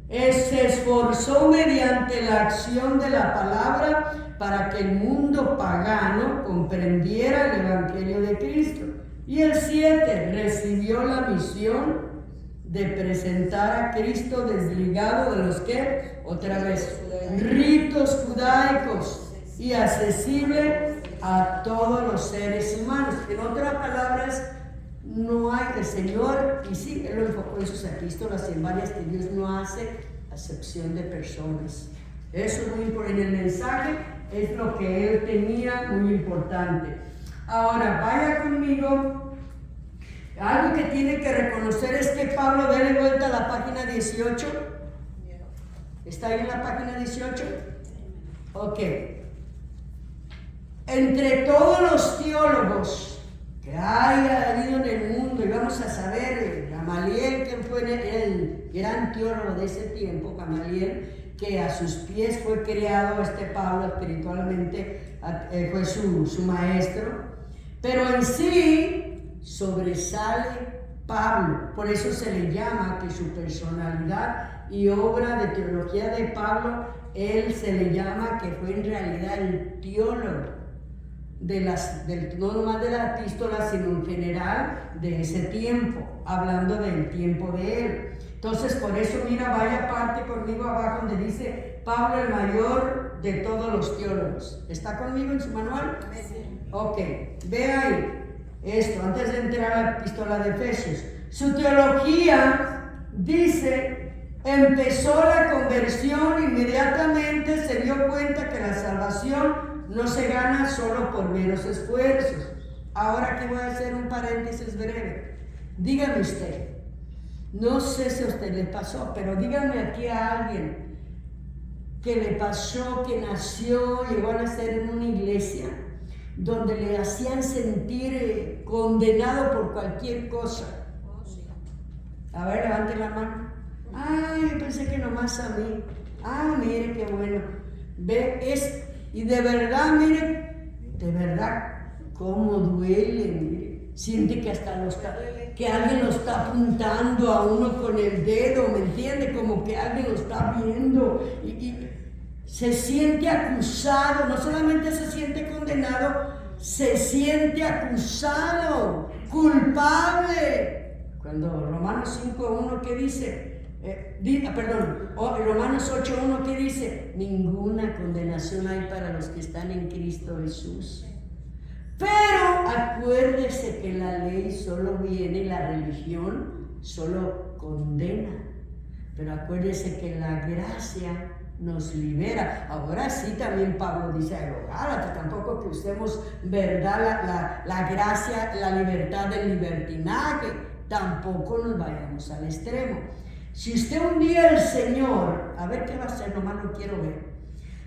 Se esforzó mediante la acción de la palabra para que el mundo pagano comprendiera el Evangelio de Cristo. Y el 7. Recibió la misión de presentar a Cristo desligado de los que, otra vez, ritos judaicos y accesible a todos los seres humanos. En otras palabras, no hay el Señor, y sí, él lo enfocó en sus epístolas y en varias, que Dios no hace acepción de personas. Eso es muy importante. En el mensaje es lo que él tenía muy importante. Ahora, vaya conmigo. Algo que tiene que reconocer es que Pablo, dele vuelta a la página 18. ¿Está ahí en la página 18? Ok. Entre todos los teólogos que haya habido en el mundo, y vamos a saber, Gamaliel, que fue el gran teólogo de ese tiempo, Gamaliel, que a sus pies fue creado Pablo espiritualmente, fue su maestro, pero en sí sobresale Pablo. Por eso se le llama que su personalidad y obra de teología de Pablo, él se le llama que fue en realidad el teólogo no nomás de las epístolas, sino en general de ese tiempo, hablando del tiempo de él. Entonces, por eso, mira, vaya parte conmigo abajo donde dice Pablo, el mayor de todos los teólogos. ¿Está conmigo en su manual? Ok, ve ahí esto, antes de entrar a la epístola de Efesios. Su teología, dice, empezó la conversión, inmediatamente se dio cuenta que la salvación no se gana solo por meros esfuerzos. Ahora que voy a hacer un paréntesis breve. Dígame usted, no sé si a usted le pasó, pero dígame aquí a alguien que le pasó, que nació, llegó a nacer en una iglesia donde le hacían sentir condenado por cualquier cosa. A ver, levante la mano. Yo pensé que nomás a mí. Mire qué bueno. Ve, y de verdad, mire, de verdad, cómo duele, mire. Siente que hasta que alguien lo está apuntando a uno con el dedo, ¿me entiende? Como que alguien lo está viendo y se siente acusado. No solamente se siente condenado, se siente acusado, culpable. Cuando Romanos 5:1, ¿qué dice? Romanos 8:1, ¿qué dice? Ninguna condenación hay para los que están en Cristo Jesús. Pero acuérdese que la ley solo viene, la religión solo condena. Pero acuérdese que la gracia nos libera. Ahora sí, también Pablo dice a los Gálatas, tampoco que usemos, ¿verdad?, la gracia, la libertad del libertinaje. Tampoco nos vayamos al extremo. Si usted un día el Señor, a ver qué va a hacer, nomás lo quiero ver.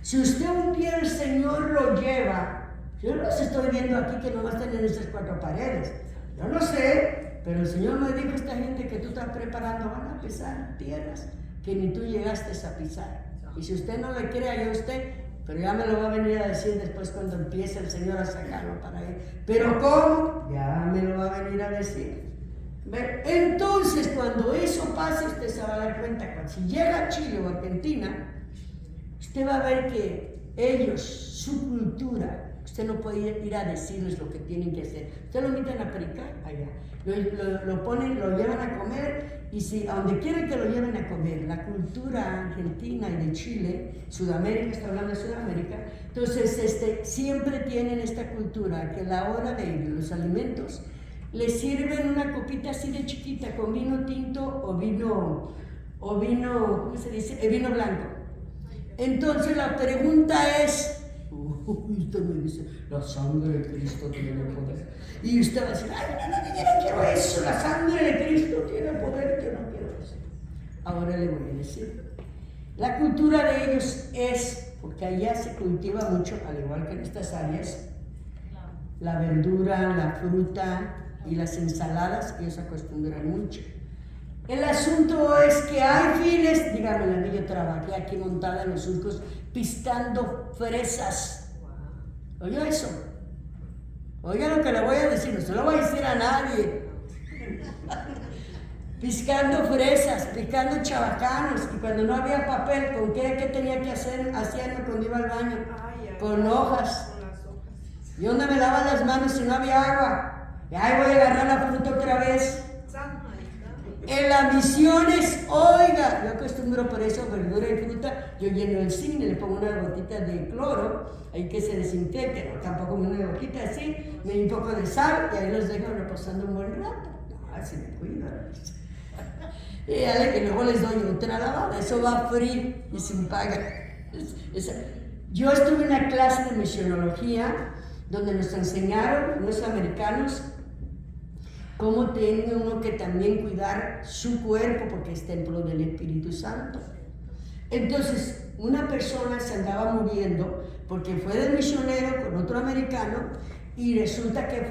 Si usted un día el Señor lo lleva, yo no los estoy viendo aquí que nomás tienen esas 4 paredes. Yo no sé, pero el Señor me dijo a esta gente que tú estás preparando, van a pisar tierras que ni tú llegaste a pisar. Y si usted no le cree a usted, pero ya me lo va a venir a decir después cuando empiece el Señor a sacarlo para él. Pero ¿cómo? Ya me lo va a venir a decir. Entonces, cuando eso pase, usted se va a dar cuenta que si llega a Chile o Argentina, usted va a ver que ellos, su cultura, usted no puede ir a decirles lo que tienen que hacer. Usted lo invitan a predicar allá, lo ponen, lo llevan a comer, y si a donde quieren que lo lleven a comer, la cultura argentina y de Chile, Sudamérica, está hablando de Sudamérica, entonces siempre tienen esta cultura que a la hora de los alimentos les sirven una copita así de chiquita con vino tinto o vino, ¿cómo se dice? Vino blanco. Entonces la pregunta es, usted me dice, la sangre de Cristo tiene poder. Y usted va a decir, ay, no, yo no quiero eso, la sangre de Cristo tiene poder, yo no quiero eso. Ahora le voy a decir, la cultura de ellos es, porque allá se cultiva mucho, al igual que en estas áreas, la verdura, la fruta y las ensaladas, ellos acostumbran mucho. El asunto es que hay fines, dígame, a mí yo trabajé aquí montada en los surcos pistando fresas. ¿Oyó eso? Oiga lo que le voy a decir, no se lo voy a decir a nadie. Piscando fresas, picando chabacanos, y cuando no había papel, ¿con qué tenía que hacerme cuando iba al baño? Con hojas. ¿Y dónde me lavan las manos si no había agua? Y ahí voy a agarrar la fruta otra vez. En las misiones, oiga, yo acostumbro por eso verdura y fruta, yo lleno el zinc, le pongo una gotita de cloro, ahí que se desinfecte, no, tampoco una gotita así, me doy un poco de sal y ahí los dejo reposando un buen rato. No, así me cuido. Y luego les doy otra lavada, eso va free y sin paga. Yo estuve en una clase de misionología donde nos enseñaron, los americanos, cómo tiene uno que también cuidar su cuerpo porque es templo del Espíritu Santo. Entonces, una persona se andaba muriendo porque fue del misionero con otro americano y resulta que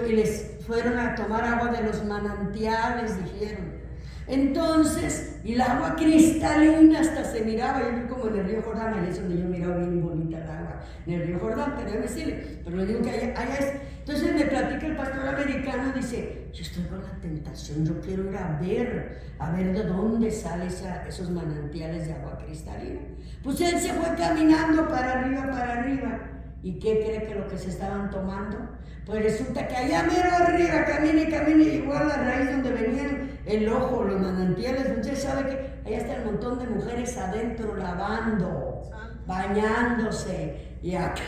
les fueron a tomar agua de los manantiales, dijeron. Entonces, y el agua cristalina hasta se miraba, yo vi como en el río Jordán, ahí es donde yo miraba bien bonita el agua, en el río Jordán, pero le digo que allá es. Entonces me platica el pastor americano, dice, yo estoy con la tentación, yo quiero ir a ver de dónde salen esos manantiales de agua cristalina. Pues él se fue caminando para arriba, ¿y qué cree que lo que se estaban tomando? Pues resulta que allá mero arriba, camine, llegó a la raíz donde venían el ojo, los manantiales. Usted sabe que allá está el montón de mujeres adentro lavando, bañándose, y acá.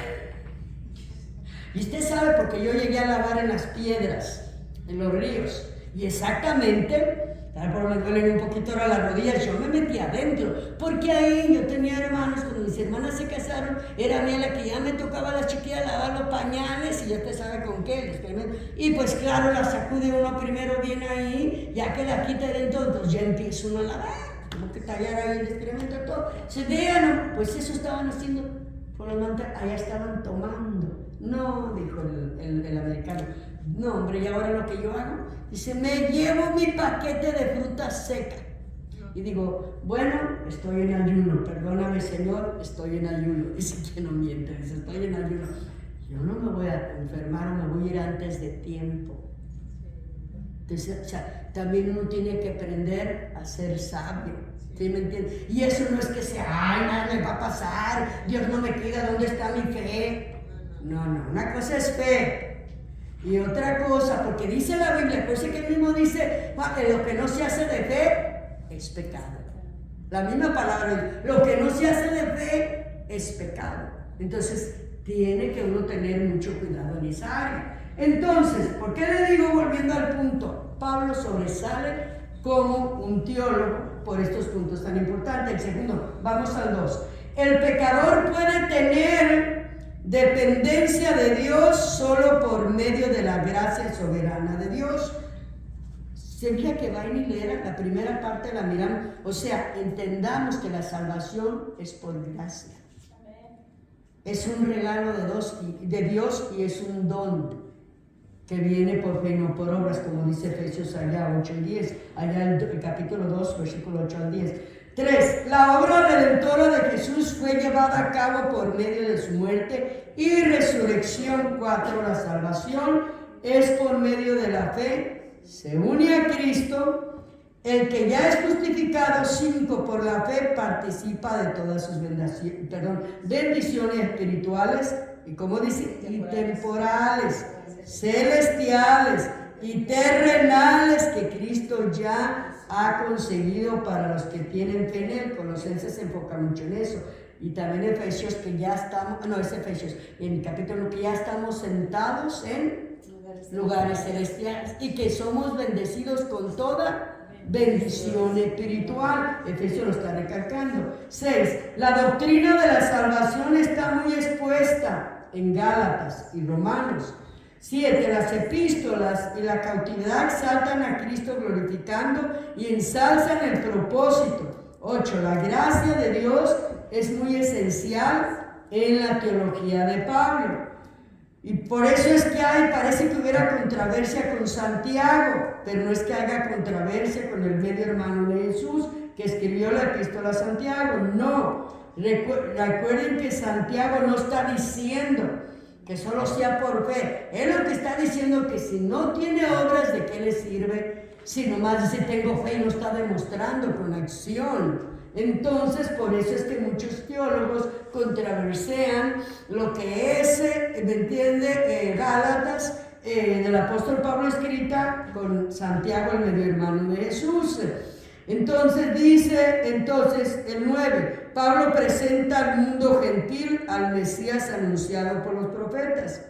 Y usted sabe porque yo llegué a lavar en las piedras, en los ríos, y exactamente, tal por me duelen un poquito ahora las rodillas, yo me metí adentro, porque ahí yo tenía hermanos, cuando mis hermanas se casaron, era a mí la que ya me tocaba a la chiquilla lavar los pañales, y ya usted sabe con qué, el experimento, y pues claro, la sacude uno primero bien ahí, ya que la quita dentro, entonces ya empieza uno a lavar, como que tallar ahí el excremento todo, se vean, pues eso estaban haciendo, por lo tanto, allá estaban tomando. No, dijo el americano, no hombre, y ahora lo que yo hago, dice, me llevo mi paquete de fruta seca. Y digo, bueno, estoy en ayuno, perdóname Señor, estoy en ayuno. Dice que no miente, dice, estoy en ayuno. Yo no me voy a enfermar o me voy a ir antes de tiempo. Entonces, o sea, también uno tiene que aprender a ser sabio. ¿Sí me entiendes? Y eso no es que sea, ay, nada me va a pasar, Dios no me cuida, ¿dónde está mi fe? No, una cosa es fe y otra cosa, porque dice la Biblia, pues que él mismo dice, que lo que no se hace de fe es pecado. La misma palabra, lo que no se hace de fe es pecado. Entonces, tiene que uno tener mucho cuidado en esa área. Entonces, ¿por qué le digo, volviendo al punto? Pablo sobresale como un teólogo por estos puntos tan importantes. El segundo, vamos al 2. El pecador puede tener dependencia de Dios solo por medio de la gracia soberana de Dios. Sería que vayan y lean la primera parte, la miramos. O sea, entendamos que la salvación es por gracia. Es un regalo de Dios y es un don que viene por fe, no por obras, como dice Efesios allá 8 y 10, allá el capítulo 2, versículo 8 al 10. 3. La obra redentora de Jesús fue llevada a cabo por medio de su muerte y resurrección. 4. La salvación es por medio de la fe. Se une a Cristo El que ya es justificado, 5, por la fe participa de todas sus bendiciones espirituales, y como dice, y temporales, celestiales y terrenales que Cristo ya ha conseguido para los que tienen fe en Él. Colosenses se enfoca mucho en eso. Y también Efesios, que ya estamos, no es Efesios, en el capítulo que ya estamos sentados en lugares celestiales y que somos bendecidos con toda bendición espiritual. Efesios lo está recalcando. 6. La doctrina de la salvación está muy expuesta en Gálatas y Romanos. 7. Las epístolas y la cautividad exaltan a Cristo glorificando y ensalzan el propósito. 8. La gracia de Dios es muy esencial en la teología de Pablo. Y por eso es que parece que hubiera controversia con Santiago, pero no es que haya controversia con el medio hermano de Jesús que escribió la epístola a Santiago. No, recuerden que Santiago no está diciendo que solo sea por fe. Él lo que está diciendo es que si no tiene obras, ¿de qué le sirve? Si nomás dice tengo fe y no está demostrando con acción. Entonces, por eso es que muchos teólogos controversean lo que es, ¿me entiende? Gálatas del apóstol Pablo escrita con Santiago, el medio hermano de Jesús. Entonces dice, el 9, Pablo presenta al mundo gentil al Mesías anunciado por los profetas.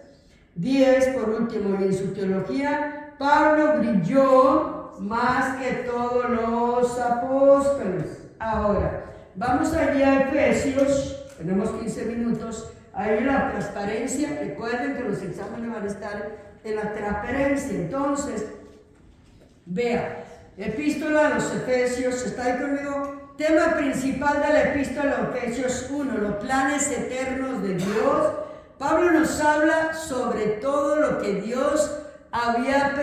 10, por último, y en su teología, Pablo brilló más que todos los apóstoles. Ahora, vamos allá a Efesios, tenemos 15 minutos, ahí la transparencia, recuerden que los exámenes van a estar en la transparencia. Entonces, vea, epístola a los Efesios, ¿está ahí conmigo? Tema principal de la epístola a los Efesios 1, los planes eternos de Dios. Pablo nos habla sobre todo lo que Dios había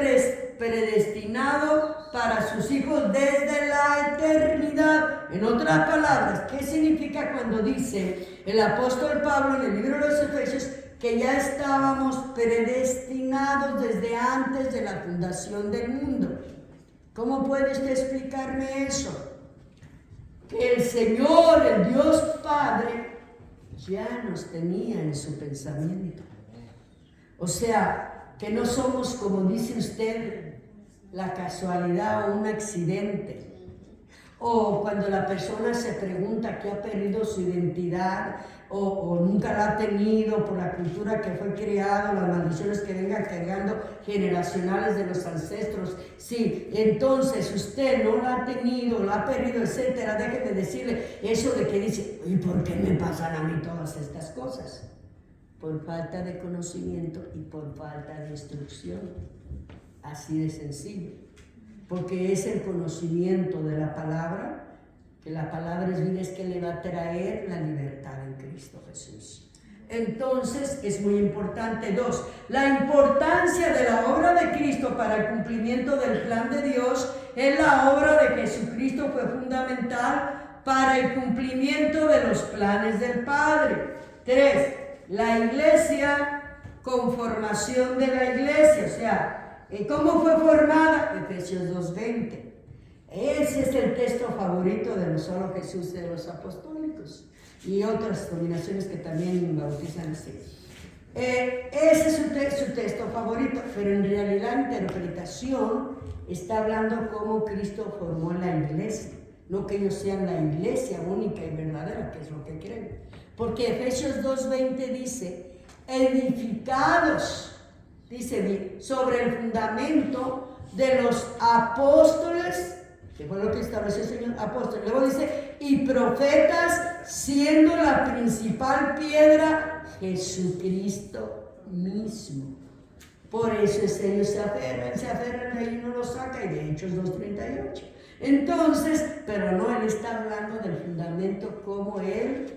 predestinado para sus hijos desde la eternidad. En otras palabras, ¿qué significa cuando dice el apóstol Pablo en el libro de los Efesios que ya estábamos predestinados desde antes de la fundación del mundo? ¿Cómo puede usted explicarme eso? Que el Señor, el Dios Padre, ya nos tenía en su pensamiento. O sea, que no somos, como dice usted, la casualidad o un accidente. O cuando la persona se pregunta que ha perdido su identidad o nunca la ha tenido por la cultura que fue creada, las maldiciones que vengan cargando generacionales de los ancestros. Sí, entonces usted no la ha tenido, la ha perdido, etcétera. Déjeme decirle eso de que dice, ¿y por qué me pasan a mí todas estas cosas? Por falta de conocimiento y por falta de instrucción. Así de sencillo. Porque es el conocimiento de la palabra, que la palabra es vida, es que le va a traer la libertad en Cristo Jesús. Entonces es muy importante. 2, la importancia de la obra de Cristo para el cumplimiento del plan de Dios. Es la obra de Jesucristo fue fundamental para el cumplimiento de los planes del Padre. 3, la iglesia, conformación de la iglesia, o sea, ¿cómo fue formada? Efesios 2:20. Ese es el texto favorito de no solo Jesús y de los apostólicos y otras denominaciones que también bautizan así. Ese es su texto favorito, pero en realidad la interpretación está hablando cómo Cristo formó la iglesia, no que ellos sean la iglesia única y verdadera, que es lo que creen. Porque Efesios 2:20 dice, edificados, dice bien, sobre el fundamento de los apóstoles, que fue lo que estableció el Señor, apóstoles. Luego dice, y profetas, siendo la principal piedra Jesucristo mismo. Por eso ellos se aferran de ahí, no lo saca, y de Hechos 2:38. Entonces, pero no, él está hablando del fundamento como él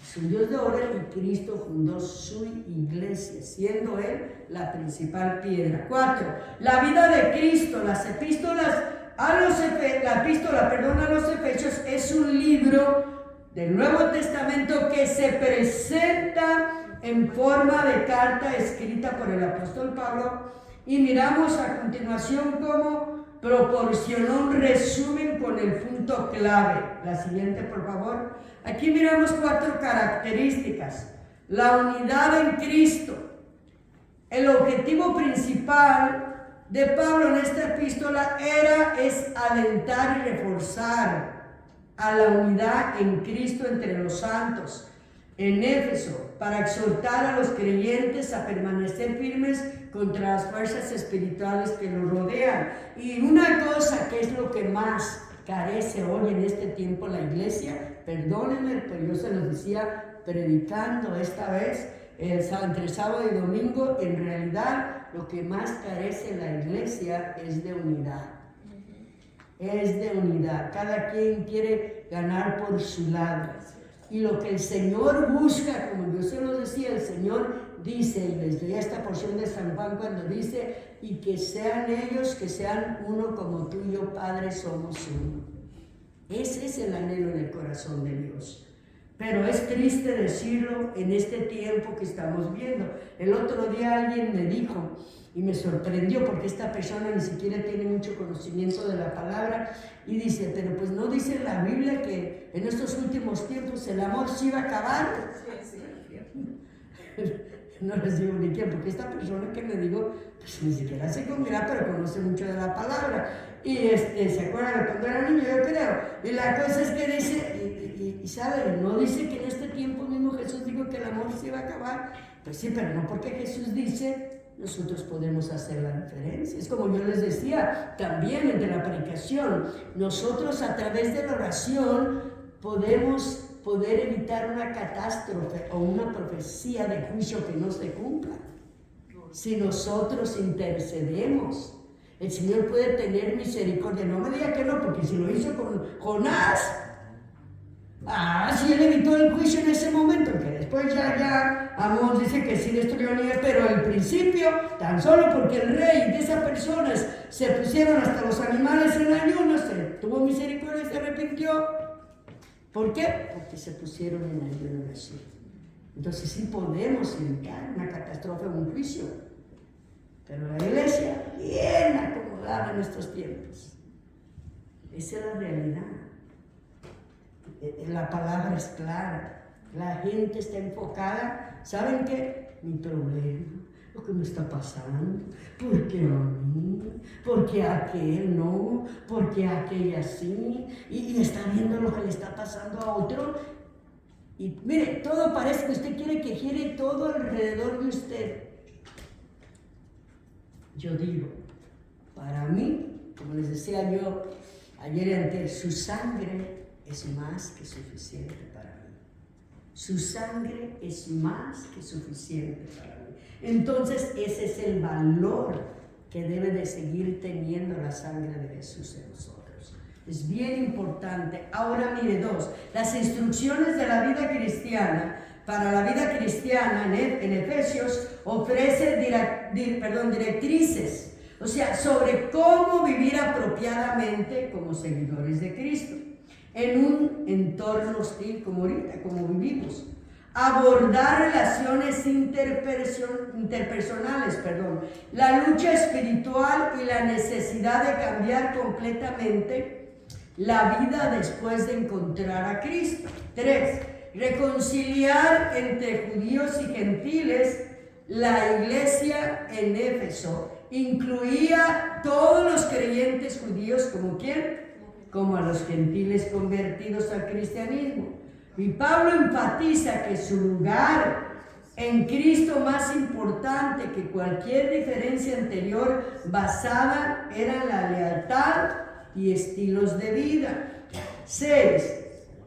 es un Dios de orden y Cristo fundó su iglesia, siendo él la principal piedra. 4, la vida de Cristo. Las epístolas a los Efesios es un libro del Nuevo Testamento que se presenta en forma de carta escrita por el apóstol Pablo, y miramos a continuación cómo proporcionó un resumen con el punto clave. La siguiente, por favor. Aquí miramos 4 características. La unidad en Cristo. El objetivo principal de Pablo en esta epístola es alentar y reforzar a la unidad en Cristo entre los santos en Éfeso, para exhortar a los creyentes a permanecer firmes contra las fuerzas espirituales que los rodean. Y una cosa que es lo que más carece hoy en este tiempo la iglesia, perdónenme, pero yo se los decía predicando esta vez, entre sábado y domingo, en realidad lo que más carece la iglesia es de unidad. Es de unidad. Cada quien quiere ganar por su lado. Y lo que el Señor busca, como yo se lo decía, el Señor dice, y les doy esta porción de San Juan cuando dice, y que sean ellos, que sean uno como tú y yo, Padre, somos uno. Ese es el anhelo en el corazón de Dios. Pero es triste decirlo en este tiempo que estamos viendo. El otro día alguien me dijo, y me sorprendió porque esta persona ni siquiera tiene mucho conocimiento de la palabra, y dice, pero pues no dice la Biblia que en estos últimos tiempos el amor se iba a acabar. No les digo ni quién, porque esta persona que me digo, pues ni siquiera se congrega, pero conoce mucho de la palabra. Y se acuerdan de cuando era niño, yo creo. Y la cosa es que dice, y sabe, no dice que en este tiempo mismo Jesús dijo que el amor se iba a acabar. Pues sí, pero no porque Jesús dice, nosotros podemos hacer la diferencia. Es como yo les decía también entre la predicación, nosotros a través de la oración podemos poder evitar una catástrofe o una profecía de juicio que no se cumpla. Si nosotros intercedemos, el Señor puede tener misericordia. No me diga que no, porque si lo hizo con Jonás, sí, él evitó el juicio en ese momento, que después ya Amós dice que sí destruyó a Nínive, pero al principio, tan solo porque el rey de esas personas se pusieron hasta los animales en ayuno, se tuvo misericordia y se arrepintió. ¿Por qué? Porque se pusieron en ayuno en oración. Entonces sí podemos evitar una catástrofe o un juicio, pero la iglesia bien acomodada en estos tiempos. Esa es la realidad. La palabra es clara, la gente está enfocada. ¿Saben qué? Mi problema, lo que me está pasando, ¿por qué a mí? ¿Por qué a aquel no? ¿Por qué a aquella sí? Y está viendo lo que le está pasando a otro. Y mire, todo parece que usted quiere que gire todo alrededor de usted. Yo digo, para mí, como les decía yo ayer y antes, su sangre es más que suficiente para mí. Su sangre es más que suficiente para mí. Entonces, ese es el valor que debe de seguir teniendo la sangre de Jesús en nosotros. Es bien importante. Ahora mire 2, las instrucciones de la vida cristiana. Para la vida cristiana en Efesios ofrece directrices, o sea, sobre cómo vivir apropiadamente como seguidores de Cristo en un entorno hostil como ahorita, como vivimos. Abordar relaciones interpersonales, la lucha espiritual y la necesidad de cambiar completamente la vida después de encontrar a Cristo. 3. Reconciliar entre judíos y gentiles. La iglesia en Éfeso incluía todos los creyentes judíos, ¿como quién? Como a los gentiles convertidos al cristianismo. Y Pablo enfatiza que su lugar en Cristo, más importante que cualquier diferencia anterior, basada era en la lealtad y estilos de vida. 6.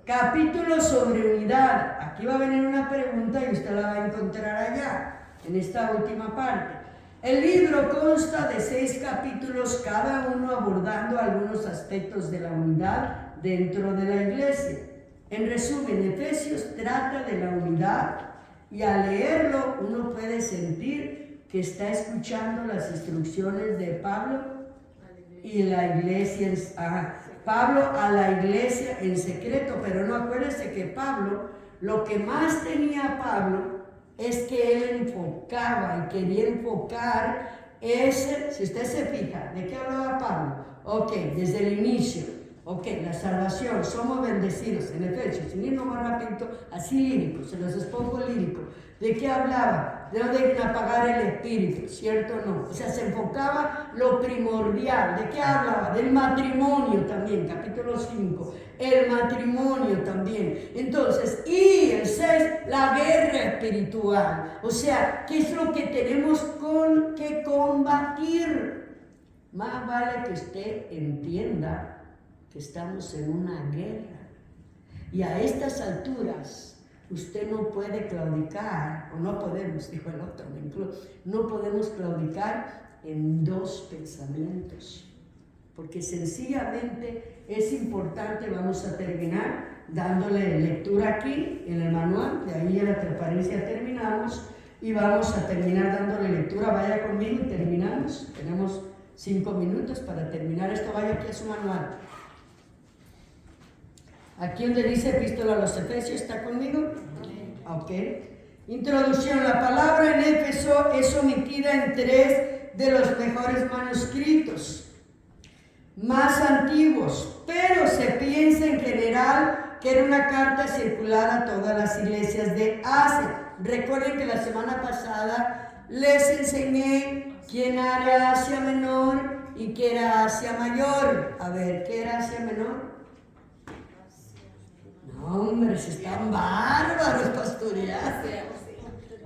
Capítulo sobre unidad. Aquí va a venir una pregunta y usted la va a encontrar allá, en esta última parte. El libro consta de 6 capítulos, cada uno abordando algunos aspectos de la unidad dentro de la iglesia. En resumen, Efesios trata de la unidad y al leerlo uno puede sentir que está escuchando las instrucciones de Pablo y la iglesia. Pablo a la iglesia en secreto, pero no, acuérdense que Pablo, lo que más tenía Pablo es que él enfocaba y quería enfocar ese, si usted se fija, ¿de qué hablaba Pablo? Ok, desde el inicio. Ok, la salvación, somos bendecidos. En Efesios, sin irnos más rápido, así lírico, se los expongo lírico. ¿De qué hablaba? De no dejen apagar el espíritu, ¿cierto o no? O sea, se enfocaba lo primordial. ¿De qué hablaba? Del matrimonio también, capítulo 5. El matrimonio también. Entonces, y el 6, la guerra espiritual. O sea, ¿qué es lo que tenemos que combatir? Más vale que usted entienda que estamos en una guerra. Y a estas alturas, usted no puede claudicar, o no podemos, dijo el otro, me incluyo, no podemos claudicar en dos pensamientos. Porque sencillamente es importante, vamos a terminar dándole lectura aquí en el manual, de ahí a la transparencia terminamos, y vamos a terminar dándole lectura. Vaya conmigo y terminamos. Tenemos 5 minutos para terminar esto. Vaya aquí a su manual. Aquí donde dice Epístola a los Efesios, ¿está conmigo? Ok. Introducción. La palabra en Éfeso es omitida en 3 de los mejores manuscritos, más antiguos, pero se piensa en general que era una carta circular a todas las iglesias de Asia. Recuerden que la semana pasada les enseñé quién era Asia Menor y qué era Asia Mayor. A ver, ¿qué era Asia Menor? No, hombre, se están bárbaros pastoreando.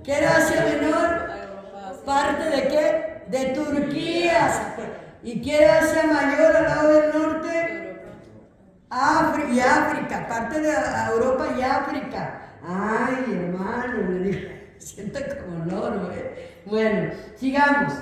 ¿Qué era Asia Menor? ¿Parte de qué? De Turquía. ¿Y qué era Asia Mayor al lado del norte? África, parte de Europa y África. Ay, hermano, me siento como loro, Bueno, sigamos.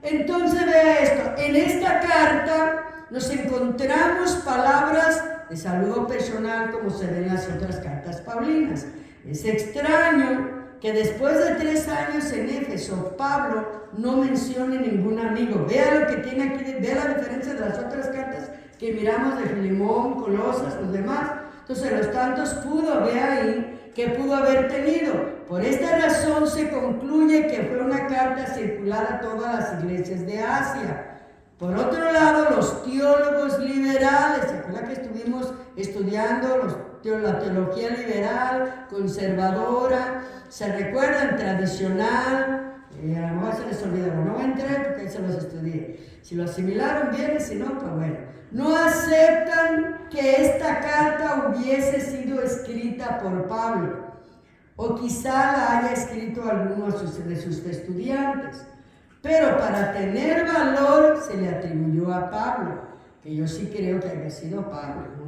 Entonces vea esto. En esta carta nos encontramos palabras de saludo personal como se ven en las otras cartas paulinas. Es extraño que después de 3 años en Éfeso, Pablo no mencione ningún amigo. Vea lo que tiene aquí, vea la diferencia de las otras cartas que miramos de Filemón, Colosas, los demás. Entonces, los tantos vea ahí, que pudo haber tenido. Por esta razón se concluye que fue una carta circular a todas las iglesias de Asia. Por otro lado, los teólogos liberales, ¿se acuerdan que estuvimos estudiando la teología liberal, conservadora? ¿Se recuerdan? Tradicional. A lo mejor se les olvidaron, no voy a entrar porque ahí se los estudié. Si lo asimilaron bien, y si no, pues bueno. No aceptan que esta carta hubiese sido escrita por Pablo, o quizá la haya escrito alguno de sus estudiantes. Pero para tener valor se le atribuyó a Pablo, que yo sí creo que haya sido Pablo.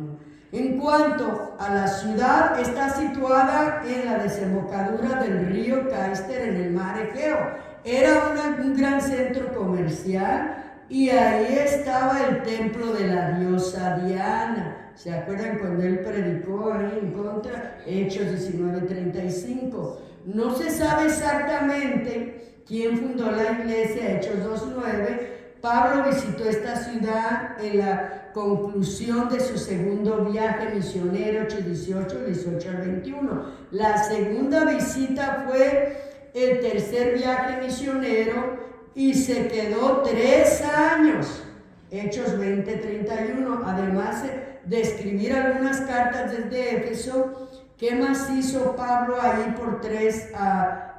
En cuanto a la ciudad, está situada en la desembocadura del río Cáister en el mar Egeo. Era un gran centro comercial y ahí estaba el templo de la diosa Diana. ¿Se acuerdan cuando él predicó ahí en contra? Hechos 19:35. No se sabe exactamente quién fundó la iglesia, Hechos 2:9. Pablo visitó esta ciudad en la conclusión de su segundo viaje misionero, Hechos 18 al 21. La segunda visita fue el tercer viaje misionero y se quedó 3 años, Hechos 20:31. Además de escribir algunas cartas desde Éfeso, ¿qué más hizo Pablo ahí por 3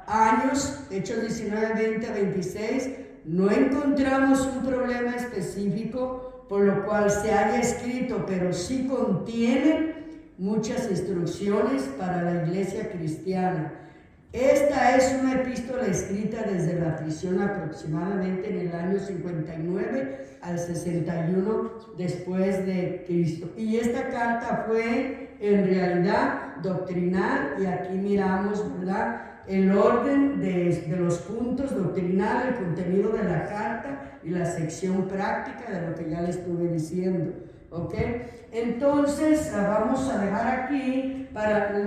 años? Hechos 19:20-26. No encontramos un problema específico por lo cual se haya escrito, pero sí contiene muchas instrucciones para la iglesia cristiana. Esta es una epístola escrita desde la prisión aproximadamente en el año 59 al 61 después de Cristo. Y esta carta fue en realidad doctrinal, y aquí miramos, ¿verdad?, el orden de los puntos doctrinal, el contenido de la carta y la sección práctica de lo que ya le estuve diciendo. ¿Ok? Entonces vamos a dejar aquí,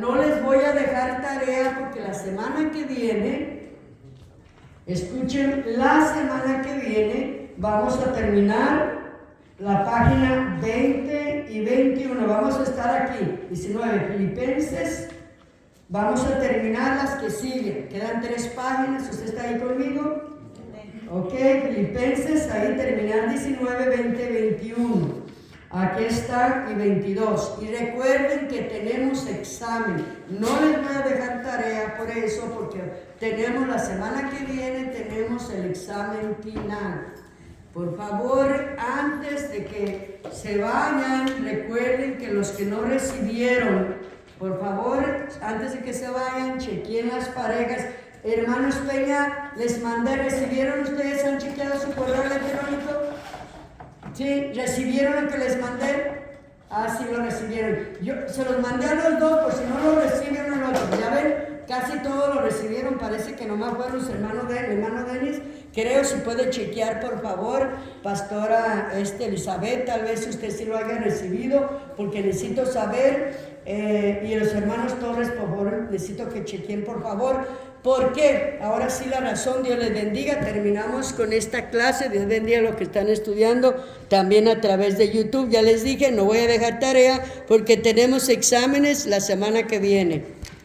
no les voy a dejar tarea porque la semana que viene, escuchen, la semana que viene vamos a terminar la página 20 y 21, vamos a estar aquí, 19, Filipenses. Vamos a terminar las que siguen. Quedan 3 páginas. ¿Usted está ahí conmigo? Ok, Filipenses, ahí terminar 19, 20, 21. Aquí está y 22. Y recuerden que tenemos examen. No les voy a dejar tarea por eso, porque tenemos la semana que viene, tenemos el examen final. Por favor, antes de que se vayan, recuerden que los que no recibieron, por favor, antes de que se vayan, chequen las parejas. Hermanos Peña, les mandé, ¿recibieron ustedes? ¿Han chequeado su correo electrónico? ¿Sí? ¿Recibieron lo que les mandé? Ah, sí lo recibieron. Yo se los mandé a los dos, por si no lo reciben a los otros. Ya ven, casi todos lo recibieron. Parece que nomás fueron los hermanos de hermano Denis. Creo, si puede chequear, por favor, Pastora Elizabeth, tal vez usted sí lo haya recibido, porque necesito saber. Y los hermanos Torres, por favor, necesito que chequen, por favor. ¿Por qué? Ahora sí la razón, Dios les bendiga. Terminamos con esta clase. Dios bendiga a los que están estudiando también a través de YouTube. Ya les dije, no voy a dejar tarea porque tenemos exámenes la semana que viene.